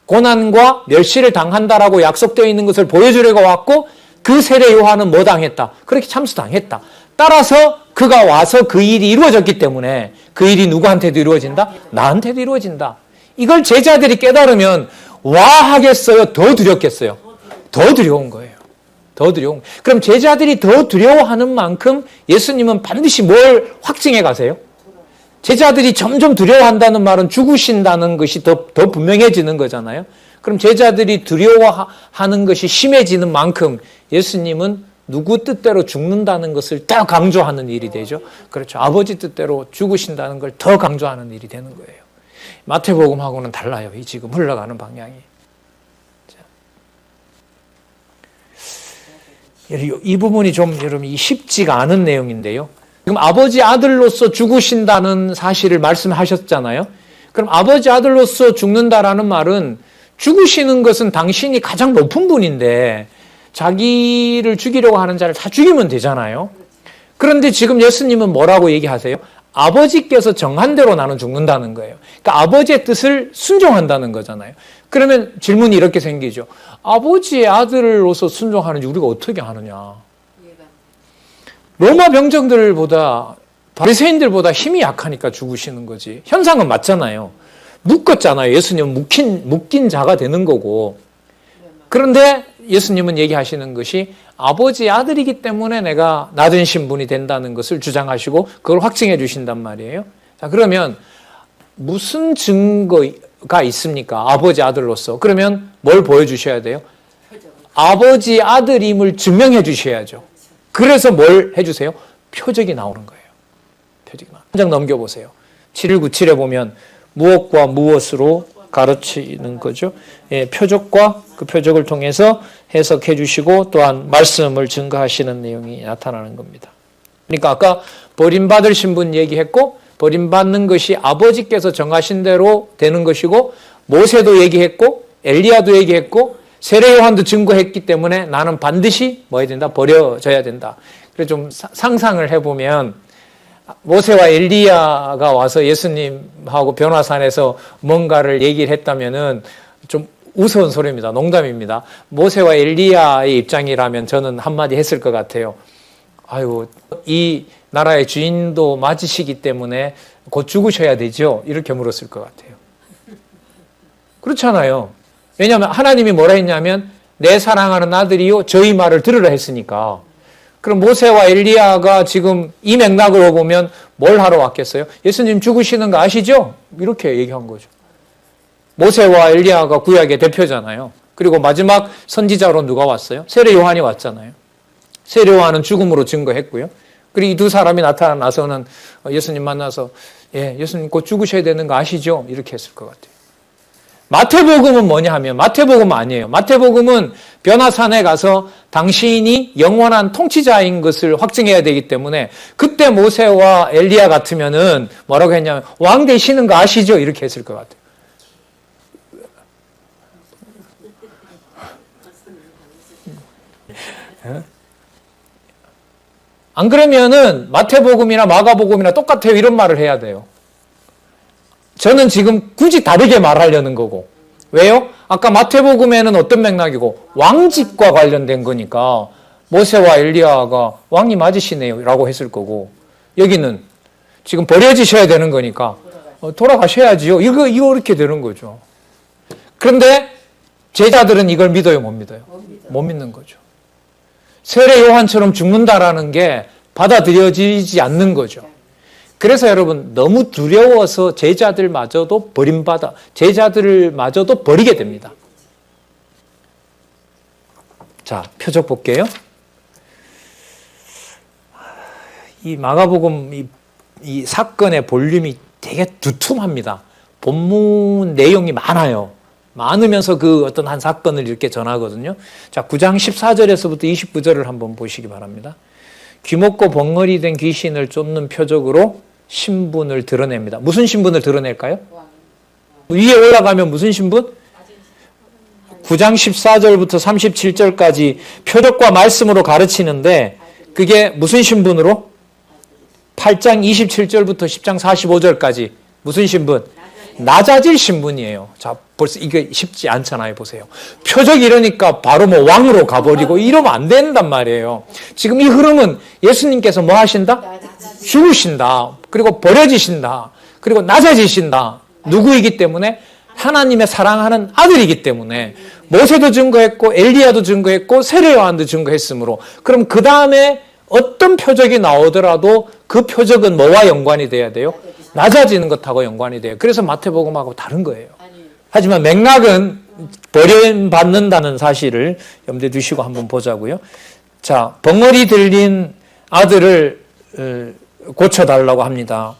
S1: 고난과 멸시를 당한다라고 약속되어 있는 것을 보여주려고 왔고 그 세례 요한은 뭐 당했다? 그렇게 참수당했다. 따라서 그가 와서 그 일이 이루어졌기 때문에 그 일이 누구한테도 이루어진다? 나한테도 이루어진다. 이걸 제자들이 깨달으면 와 하겠어요? 더 두렵겠어요? 더 두려운 거예요. 더 두려운. 그럼 제자들이 더 두려워하는 만큼 예수님은 반드시 뭘 확증해 가세요? 제자들이 점점 두려워한다는 말은 죽으신다는 것이 더 분명해지는 거잖아요. 그럼 제자들이 두려워하는 것이 심해지는 만큼 예수님은 누구 뜻대로 죽는다는 것을 더 강조하는 일이 되죠. 그렇죠. 아버지 뜻대로 죽으신다는 걸 더 강조하는 일이 되는 거예요. 마태복음하고는 달라요. 이 지금 흘러가는 방향이. 이 부분이 좀 여러분 쉽지가 않은 내용인데요. 지금 아버지 아들로서 죽으신다는 사실을 말씀하셨잖아요. 그럼 아버지 아들로서 죽는다라는 말은 죽으시는 것은 당신이 가장 높은 분인데 자기를 죽이려고 하는 자를 다 죽이면 되잖아요. 그런데 지금 예수님은 뭐라고 얘기하세요? 아버지께서 정한 대로 나는 죽는다는 거예요. 그러니까 아버지의 뜻을 순종한다는 거잖아요. 그러면 질문이 이렇게 생기죠. 아버지의 아들로서 순종하는지 우리가 어떻게 하느냐. 로마 병정들보다 바리새인들보다 힘이 약하니까 죽으시는 거지. 현상은 맞잖아요. 묶었잖아요. 예수님은 묶인 자가 되는 거고. 그런데 예수님은 얘기하시는 것이 아버지의 아들이기 때문에 내가 낮은 신분이 된다는 것을 주장하시고 그걸 확증해 주신단 말이에요. 자, 그러면 무슨 증거가 있습니까? 아버지 아들로서. 그러면 뭘 보여주셔야 돼요? 아버지 아들임을 증명해 주셔야죠. 그래서 뭘 해주세요? 표적이 나오는 거예요. 표적이 나오는 거예요. 한 장 넘겨보세요. 7197에 보면 무엇과 무엇으로 가르치는 거죠. 예, 표적과 그 표적을 통해서 해석해 주시고 또한 말씀을 증거하시는 내용이 나타나는 겁니다. 그러니까 아까 버림받을 신분 얘기했고 버림받는 것이 아버지께서 정하신 대로 되는 것이고 모세도 얘기했고 엘리야도 얘기했고 세례 요한도 증거했기 때문에 나는 반드시 뭐 해야 된다? 버려져야 된다. 그래서 좀 상상을 해보면 모세와 엘리야가 와서 예수님하고 변화산에서 뭔가를 얘기를 했다면은 좀 우스운 소리입니다. 농담입니다. 모세와 엘리야의 입장이라면 저는 한마디 했을 것 같아요. 아유, 이 나라의 주인도 맞으시기 때문에 곧 죽으셔야 되죠? 이렇게 물었을 것 같아요. 그렇잖아요. 왜냐하면 하나님이 뭐라 했냐면 내 사랑하는 아들이요 저희 말을 들으라 했으니까. 그럼 모세와 엘리야가 지금 이 맥락으로 보면 뭘 하러 왔겠어요? 예수님 죽으시는 거 아시죠? 이렇게 얘기한 거죠. 모세와 엘리야가 구약의 대표잖아요. 그리고 마지막 선지자로 누가 왔어요? 세례 요한이 왔잖아요. 세례 요한은 죽음으로 증거했고요. 그리고 이 두 사람이 나타나서는 예수님 만나서 예수님 곧 죽으셔야 되는 거 아시죠? 이렇게 했을 것 같아요. 마태복음은 뭐냐 하면 마태복음은 아니에요. 마태복음은 변화산에 가서 당신이 영원한 통치자인 것을 확증해야 되기 때문에 그때 모세와 엘리야 같으면은 뭐라고 했냐면 왕 되시는 거 아시죠? 이렇게 했을 것 같아요. 안 그러면은 마태복음이나 마가복음이나 똑같아요. 이런 말을 해야 돼요. 저는 지금 굳이 다르게 말하려는 거고. 왜요? 아까 마태복음에는 어떤 맥락이고 왕집과 관련된 거니까 모세와 엘리야가 왕이 맞으시네요 라고 했을 거고, 여기는 지금 버려지셔야 되는 거니까 돌아가셔야지요. 이거 이렇게 되는 거죠. 그런데 제자들은 이걸 믿어요, 못 믿어요? 못 믿는 거죠. 세례 요한처럼 죽는다라는 게 받아들여지지 않는 거죠. 그래서 여러분 너무 두려워서 제자들마저도 제자들마저도 버리게 됩니다. 자, 표적 볼게요. 이 마가복음 이 사건의 볼륨이 되게 두툼합니다. 본문 내용이 많아요. 많으면서 그 어떤 한 사건을 이렇게 전하거든요. 자, 9장 14절에서부터 29절을 한번 보시기 바랍니다. 귀먹고 벙어리 된 귀신을 쫓는 표적으로 신분을 드러냅니다. 무슨 신분을 드러낼까요? 위에 올라가면 무슨 신분? 9장 14절부터 37절까지 표적과 말씀으로 가르치는데 그게 무슨 신분으로? 8장 27절부터 10장 45절까지 무슨 신분? 낮아질 신분이에요. 자, 벌써 이게 쉽지 않잖아요. 보세요. 표적 이러니까 바로 뭐 왕으로 가버리고 이러면 안 된단 말이에요. 지금 이 흐름은 예수님께서 뭐 하신다? 죽으신다. 그리고 버려지신다. 그리고 낮아지신다. 누구이기 때문에? 하나님의 사랑하는 아들이기 때문에. 모세도 증거했고 엘리야도 증거했고 세례 요한도 증거했으므로, 그럼 그 다음에 어떤 표적이 나오더라도 그 표적은 뭐와 연관이 돼야 돼요? 낮아지는 것하고 연관이 돼요. 그래서 마태복음하고 다른 거예요. 하지만 맥락은 버림받는다는 사실을 염두에 두시고 한번 보자고요. 자, 벙어리 들린 아들을 고쳐달라고 합니다.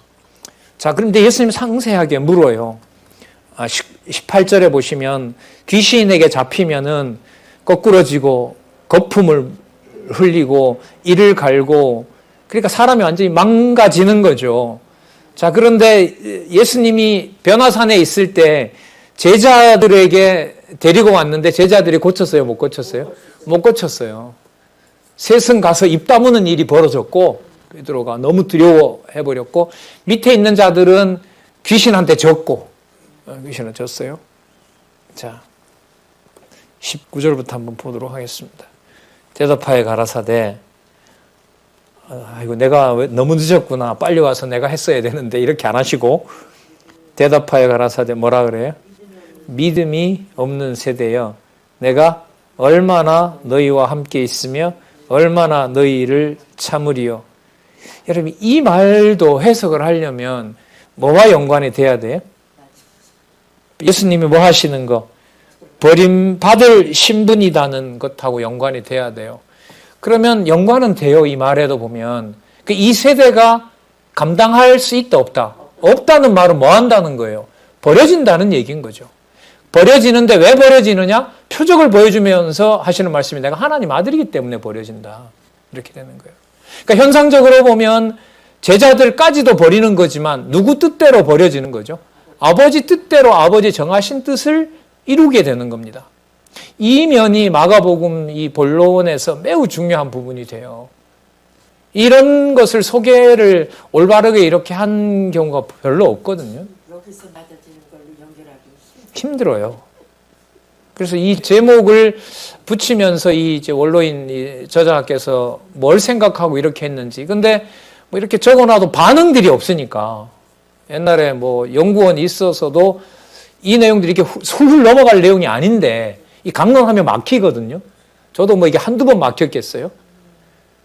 S1: 자, 그런데 예수님 상세하게 물어요. 18절에 보시면 귀신에게 잡히면은 거꾸러지고 거품을 흘리고 이를 갈고, 그러니까 사람이 완전히 망가지는 거죠. 자, 그런데 예수님이 변화산에 있을 때 제자들에게 데리고 왔는데 제자들이 고쳤어요? 못 고쳤어요? 못 고쳤어요. 셋은 가서 입 다무는 일이 벌어졌고 베드로가 너무 두려워해버렸고 밑에 있는 자들은 귀신한테 졌고 귀신은 졌어요. 자, 19절부터 한번 보도록 하겠습니다. 대답하여 가라사대 아이고 내가 왜 너무 늦었구나, 빨리 와서 내가 했어야 되는데, 이렇게 안 하시고 대답하여 가라사대 뭐라 그래요? 믿음이 없는 세대여 내가 얼마나 너희와 함께 있으며 얼마나 너희를 참으리요. 여러분 이 말도 해석을 하려면 뭐와 연관이 돼야 돼요? 예수님이 뭐 하시는 거? 버림받을 신분이라는 것하고 연관이 돼야 돼요. 그러면 연관은 돼요. 이 말에도 보면 이 세대가 감당할 수 있다 없다? 없다는 말은 뭐 한다는 거예요? 버려진다는 얘기인 거죠. 버려지는데 왜 버려지느냐? 표적을 보여주면서 하시는 말씀이 내가 하나님 아들이기 때문에 버려진다. 이렇게 되는 거예요. 그러니까 현상적으로 보면 제자들까지도 버리는 거지만 누구 뜻대로 버려지는 거죠? 아버지 뜻대로 아버지 정하신 뜻을 이루게 되는 겁니다. 이 면이 마가복음 이 본론에서 매우 중요한 부분이 돼요. 이런 것을 소개를 올바르게 이렇게 한 경우가 별로 없거든요.
S2: 여기서 낮아지는 걸로 연결하기
S1: 힘들어요. 그래서 이 제목을 붙이면서 이 이제 원로인 저자께서 뭘 생각하고 이렇게 했는지. 근데 뭐 이렇게 적어놔도 반응들이 없으니까 옛날에 뭐 연구원이 있어서도 이 내용들이 이렇게 훌훌 넘어갈 내용이 아닌데 이 강론하면 막히거든요. 저도 뭐 이게 한두 번 막혔겠어요.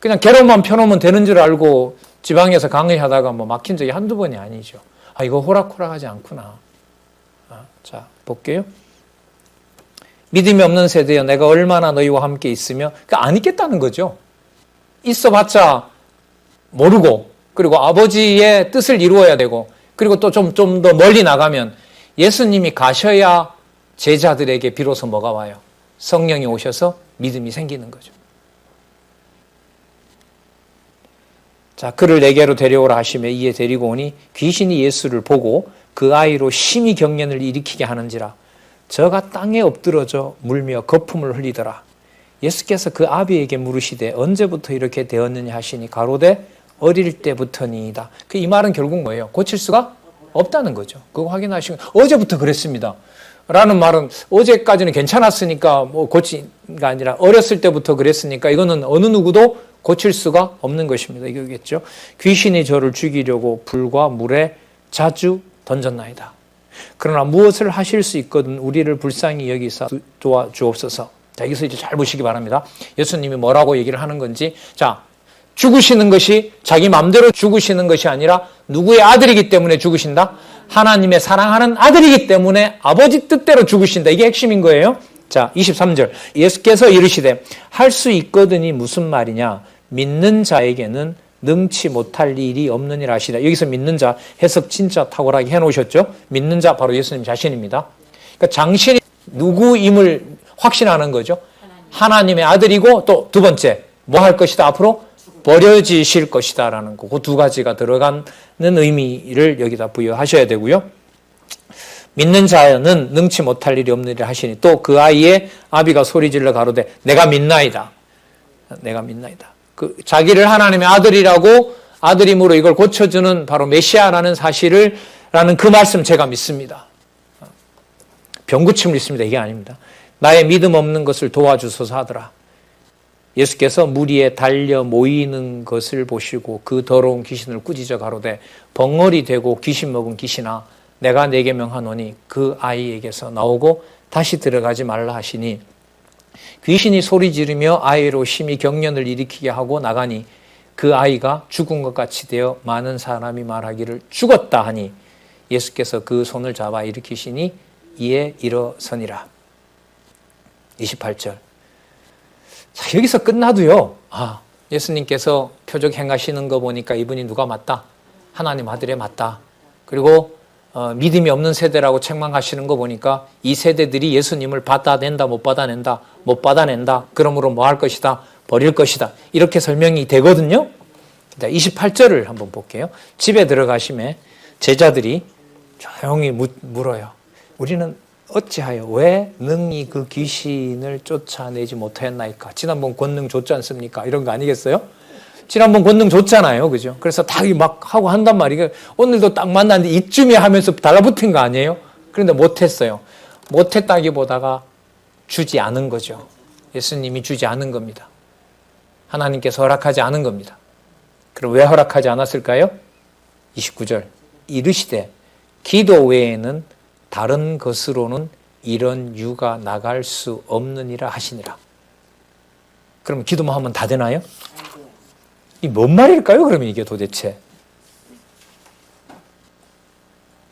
S1: 그냥 개론만 펴놓으면 되는 줄 알고 지방에서 강의하다가 뭐 막힌 적이 한두 번이 아니죠. 아, 이거 호락호락하지 않구나. 자, 볼게요. 믿음이 없는 세대여 내가 얼마나 너희와 함께 있으며 그러니까 안 있겠다는 거죠. 있어봤자 모르고 그리고 아버지의 뜻을 이루어야 되고 그리고 또 좀 더 멀리 나가면 예수님이 가셔야 제자들에게 비로소 뭐가 와요? 성령이 오셔서 믿음이 생기는 거죠. 자, 그를 내게로 데려오라 하시며 이에 데리고 오니 귀신이 예수를 보고 그 아이로 심히 경련을 일으키게 하는지라 저가 땅에 엎드러져 물며 거품을 흘리더라. 예수께서 그 아비에게 물으시되 언제부터 이렇게 되었느냐 하시니 가로되 어릴 때부터니이다. 이 말은 결국 뭐예요? 고칠 수가 없다는 거죠. 그거 확인하시고 어제부터 그랬습니다. 라는 말은 어제까지는 괜찮았으니까 뭐 고치가 아니라 어렸을 때부터 그랬으니까 이거는 어느 누구도 고칠 수가 없는 것입니다. 이거겠죠. 귀신이 저를 죽이려고 불과 물에 자주 던졌나이다. 그러나 무엇을 하실 수 있거든 우리를 불쌍히 여기사 도와주옵소서. 자, 여기서 이제 잘 보시기 바랍니다. 예수님이 뭐라고 얘기를 하는 건지. 자, 죽으시는 것이 자기 마음대로 죽으시는 것이 아니라 누구의 아들이기 때문에 죽으신다? 하나님의 사랑하는 아들이기 때문에 아버지 뜻대로 죽으신다. 이게 핵심인 거예요. 자, 23절. 예수께서 이르시되 할 수 있거든이 무슨 말이냐? 믿는 자에게는 능치 못할 일이 없느니라 하시다. 여기서 믿는 자 해석 진짜 탁월하게 해놓으셨죠? 믿는 자 바로 예수님 자신입니다. 그러니까 당신이 누구임을 확신하는 거죠. 하나님의 아들이고 또 두 번째 뭐 할 것이다? 앞으로 버려지실 것이다 라는 거. 그 두 가지가 들어가는 의미를 여기다 부여하셔야 되고요. 믿는 자는 능치 못할 일이 없느니라 하시니 또 그 아이의 아비가 소리질러 가로되 내가 믿나이다. 내가 믿나이다. 그 자기를 하나님의 아들이라고 아들임으로 이걸 고쳐주는 바로 메시아라는 사실을 라는 그 말씀 제가 믿습니다. 병고침을 믿습니다. 이게 아닙니다. 나의 믿음 없는 것을 도와주소서 하더라. 예수께서 물 위에 달려 모이는 것을 보시고 그 더러운 귀신을 꾸짖어 가로되 벙어리 되고 귀신 먹은 귀신아 내가 네게 명하노니 그 아이에게서 나오고 다시 들어가지 말라 하시니 귀신이 소리 지르며 아이로 심히 경련을 일으키게 하고 나가니 그 아이가 죽은 것 같이 되어 많은 사람이 말하기를 죽었다 하니 예수께서 그 손을 잡아 일으키시니 이에 일어서니라. 28절. 자, 여기서 끝나도요. 아, 예수님께서 표적 행하시는 거 보니까 이분이 누가 맞다? 하나님 아들에 맞다. 그리고 믿음이 없는 세대라고 책망하시는 거 보니까 이 세대들이 예수님을 받아낸다, 못 받아낸다, 못 받아낸다. 그러므로 뭐 할 것이다? 버릴 것이다. 이렇게 설명이 되거든요. 28절을 한번 볼게요. 집에 들어가심에 제자들이 조용히 물어요. 우리는 어찌하여 왜 능히 그 귀신을 쫓아내지 못하였나이까? 지난번 권능 줬지 않습니까? 이런 거 아니겠어요? 지난번 권능 줬잖아요. 그죠? 그래서 다 막 하고 한단 말이에요. 오늘도 딱 만났는데 이쯤에 하면서 달라붙은 거 아니에요? 그런데 못했어요. 못했다기보다가 주지 않은 거죠. 예수님이 주지 않은 겁니다. 하나님께서 허락하지 않은 겁니다. 그럼 왜 허락하지 않았을까요? 29절. 이르시되 기도 외에는 다른 것으로는 이런 유가 나갈 수 없느니라 하시니라. 그럼 기도만 하면 다 되나요? 이 뭔 말일까요? 그러면 이게 도대체.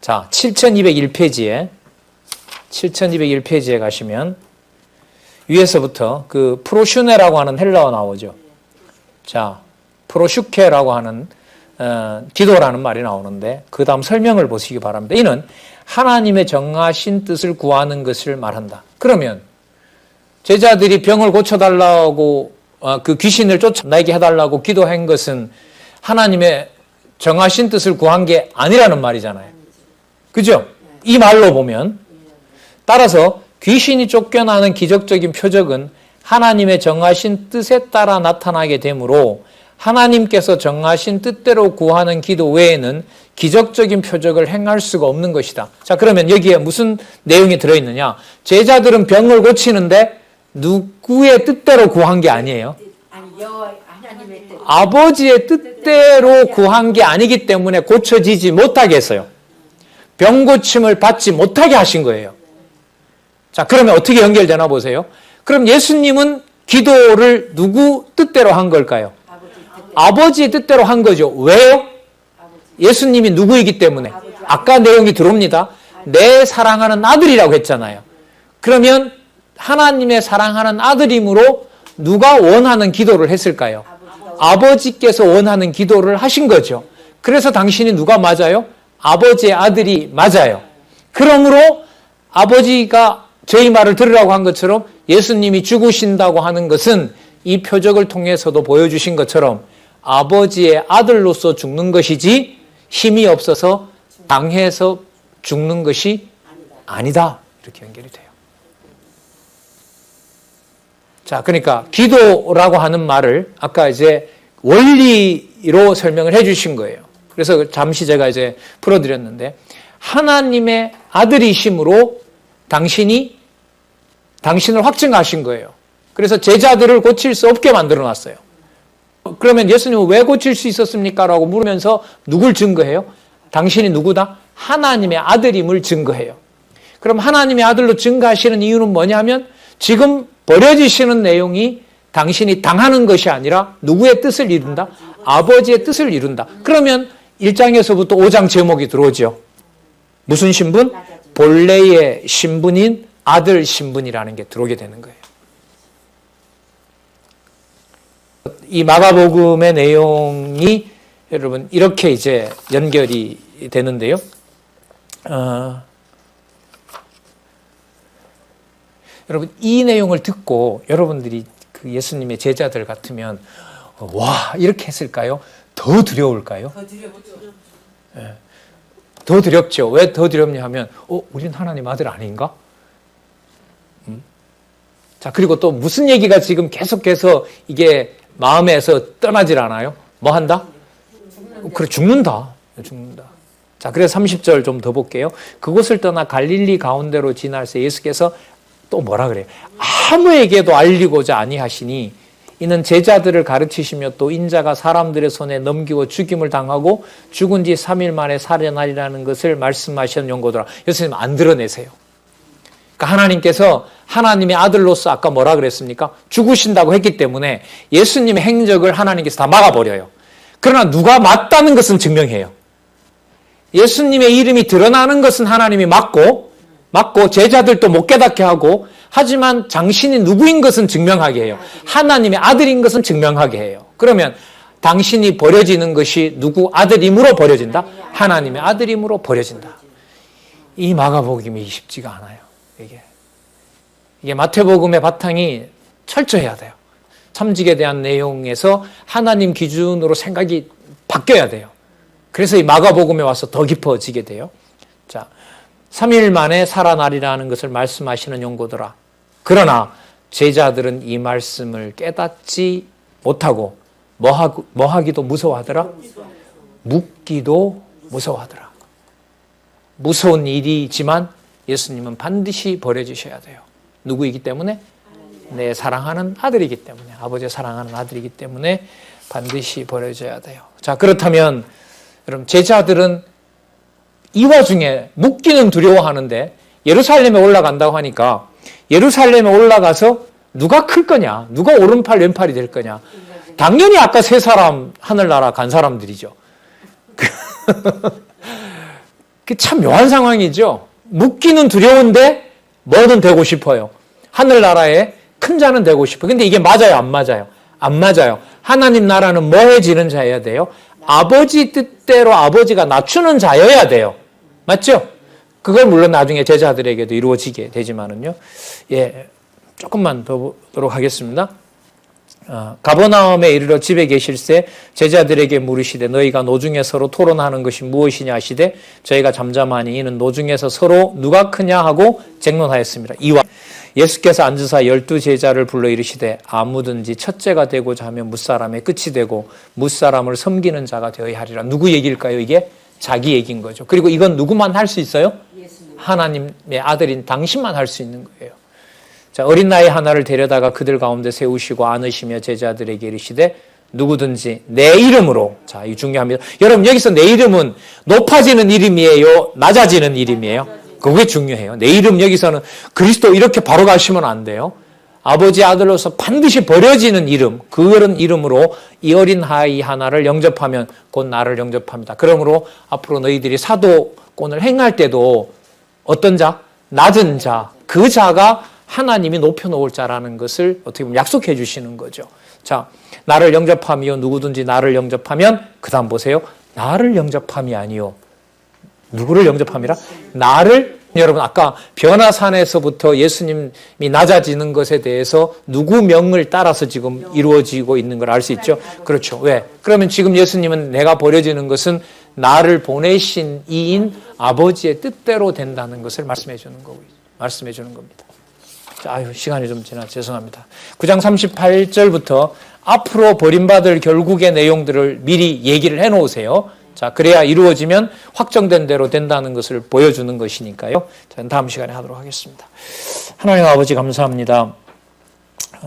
S1: 자, 7201페이지에 가시면 위에서부터 그 프로슈네라고 하는 헬라어 나오죠. 자, 프로슈케라고 하는 기도라는 말이 나오는데 그 다음 설명을 보시기 바랍니다. 이는 하나님의 정하신 뜻을 구하는 것을 말한다. 그러면 제자들이 병을 고쳐달라고 그 귀신을 쫓아내게 해달라고 기도한 것은 하나님의 정하신 뜻을 구한 게 아니라는 말이잖아요. 그죠? 이 말로 보면 따라서 귀신이 쫓겨나는 기적적인 표적은 하나님의 정하신 뜻에 따라 나타나게 되므로 하나님께서 정하신 뜻대로 구하는 기도 외에는 기적적인 표적을 행할 수가 없는 것이다. 자, 그러면 여기에 무슨 내용이 들어있느냐? 제자들은 병을 고치는데 누구의 뜻대로 구한 게 아니에요.
S2: 하나님의 뜻.
S1: 아버지의 뜻대로 구한 게 아니기 때문에 고쳐지지 못하게 했어요. 병 고침을 받지 못하게 하신 거예요. 자, 그러면 어떻게 연결되나 보세요. 그럼 예수님은 기도를 누구 뜻대로 한 걸까요? 아버지의 뜻대로 한 거죠. 왜요? 예수님이 누구이기 때문에. 아까 내용이 들어옵니다. 내 사랑하는 아들이라고 했잖아요. 그러면 하나님의 사랑하는 아들이므로 누가 원하는 기도를 했을까요? 아버지께서 원하는 기도를 하신 거죠. 그래서 당신이 누가 맞아요? 아버지의 아들이 맞아요. 그러므로 아버지가 저희 말을 들으라고 한 것처럼 예수님이 죽으신다고 하는 것은 이 표적을 통해서도 보여주신 것처럼 아버지의 아들로서 죽는 것이지 힘이 없어서 당해서 죽는 것이 아니다. 이렇게 연결이 돼요. 자, 그러니까 기도라고 하는 말을 아까 이제 원리로 설명을 해 주신 거예요. 그래서 잠시 제가 이제 풀어드렸는데 하나님의 아들이심으로 당신을 확증하신 거예요. 그래서 제자들을 고칠 수 없게 만들어 놨어요. 그러면 예수님은 왜 고칠 수 있었습니까? 라고 물으면서 누굴 증거해요? 당신이 누구다? 하나님의 아들임을 증거해요. 그럼 하나님의 아들로 증거하시는 이유는 뭐냐면 지금 버려지시는 내용이 당신이 당하는 것이 아니라 누구의 뜻을 이룬다? 아버지의 뜻을 이룬다. 그러면 1장에서부터 5장 제목이 들어오죠. 무슨 신분? 본래의 신분인 아들 신분이라는 게 들어오게 되는 거예요. 이 마가복음의 내용이 여러분 이렇게 이제 연결이 되는데요. 여러분 이 내용을 듣고 여러분들이 그 예수님의 제자들 같으면 와 이렇게 했을까요? 더 두려울까요?
S2: 더 두렵죠.
S1: 네. 더 두렵죠. 왜 더 두렵냐 하면 우린 하나님 아들 아닌가? 자, 그리고 또 무슨 얘기가 지금 계속해서 이게 마음에서 떠나질 않아요? 뭐 한다? 그래, 죽는다. 자, 그래서 30절 좀 더 볼게요. 그곳을 떠나 갈릴리 가운데로 지날새 예수께서 또 뭐라 그래요? 아무에게도 알리고자 아니하시니 이는 제자들을 가르치시며 또 인자가 사람들의 손에 넘기고 죽임을 당하고 죽은 지 3일 만에 살아나리라는 것을 말씀하시는 용고더라. 예수님 안 드러내세요. 그러니까 하나님께서 하나님의 아들로서 아까 뭐라 그랬습니까? 죽으신다고 했기 때문에 예수님의 행적을 하나님께서 다 막아버려요. 그러나 누가 맞다는 것은 증명해요. 예수님의 이름이 드러나는 것은 하나님이 막고 제자들도 못 깨닫게 하고 하지만 당신이 누구인 것은 증명하게 해요. 하나님의 아들인 것은 증명하게 해요. 그러면 당신이 버려지는 것이 누구 아들임으로 버려진다? 하나님의 아들임으로 버려진다. 이 마가복음이 쉽지가 않아요. 이게 마태복음의 바탕이 철저해야 돼요. 참직에 대한 내용에서 하나님 기준으로 생각이 바뀌어야 돼요. 그래서 이 마가복음에 와서 더 깊어지게 돼요. 자, 3일 만에 살아나리라는 것을 말씀하시는 용고더라. 그러나 제자들은 이 말씀을 깨닫지 못하고 뭐 하기도 무서워하더라? 묻기도 무서워하더라. 무서운 일이지만 예수님은 반드시 버려지셔야 돼요. 누구이기 때문에? 내 사랑하는 아들이기 때문에, 아버지의 사랑하는 아들이기 때문에 반드시 버려져야 돼요. 자, 그렇다면 여러분 제자들은 이 와중에 묻기는 두려워하는데 예루살렘에 올라간다고 하니까 예루살렘에 올라가서 누가 클 거냐, 누가 오른팔 왼팔이 될 거냐. 당연히 아까 세 사람 하늘나라 간 사람들이죠. 참 묘한 상황이죠. 묻기는 두려운데 뭐든 되고 싶어요. 하늘나라에 큰 자는 되고 싶어요. 근데 이게 맞아요, 안 맞아요? 안 맞아요. 하나님 나라는 뭐해지는 자여야 돼요? 아버지 뜻대로 아버지가 낮추는 자여야 돼요. 맞죠? 그걸 물론 나중에 제자들에게도 이루어지게 되지만은요. 예, 조금만 더 보도록 하겠습니다. 가버나움에 이르러 집에 계실새 제자들에게 물으시되 너희가 노중에 서로 토론하는 것이 무엇이냐 하시되 저희가 잠잠하니 이는 노중에서 서로 누가 크냐 하고 쟁론하였습니다. 이와 예수께서 앉으사 12제자를 불러 이르시되 아무든지 첫째가 되고자 하면 뭇사람의 끝이 되고 뭇사람을 섬기는 자가 되어야 하리라. 누구 얘기일까요? 이게 자기 얘기인 거죠. 그리고 이건 누구만 할 수 있어요? 하나님의 아들인 당신만 할 수 있는 거예요. 자, 어린 나이 하나를 데려다가 그들 가운데 세우시고 안으시며 제자들에게 이르시되 누구든지 내 이름으로. 자, 이 중요합니다. 여러분, 여기서 내 이름은 높아지는 이름이에요? 낮아지는 이름이에요? 그게 중요해요. 내 이름, 여기서는 그리스도 이렇게 바로 가시면 안 돼요. 아버지 아들로서 반드시 버려지는 이름, 그런 이름으로 이 어린 아이 하나를 영접하면 곧 나를 영접합니다. 그러므로 앞으로 너희들이 사도권을 행할 때도 어떤 자? 낮은 자, 그 자가 하나님이 높여놓을 자라는 것을 어떻게 보면 약속해 주시는 거죠. 자, 나를 영접하며 누구든지 나를 영접하면, 그 다음 보세요. 나를 영접함이 아니요. 누구를 영접함이라? 나를. 여러분, 아까 변화산에서부터 예수님이 낮아지는 것에 대해서 누구 명을 따라서 지금 이루어지고 있는 걸 알 수 있죠? 그렇죠. 왜? 그러면 지금 예수님은 내가 버려지는 것은 나를 보내신 이인 아버지의 뜻대로 된다는 것을 말씀해 주는 겁니다. 자, 아유, 시간이 좀 지나 죄송합니다. 9장 38절부터 앞으로 버림받을 결국의 내용들을 미리 얘기를 해놓으세요. 자, 그래야 이루어지면 확정된 대로 된다는 것을 보여주는 것이니까요. 저는 다음 시간에 하도록 하겠습니다. 하나님 아버지 감사합니다.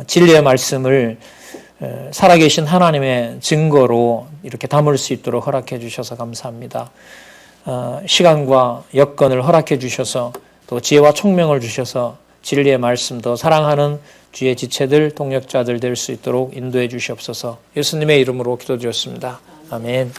S1: 진리의 말씀을 살아계신 하나님의 증거로 이렇게 담을 수 있도록 허락해 주셔서 감사합니다. 시간과 여건을 허락해 주셔서 또 지혜와 총명을 주셔서 진리의 말씀 더 사랑하는 주의 지체들, 동역자들 될 수 있도록 인도해 주시옵소서. 예수님의 이름으로 기도드렸습니다. 아멘.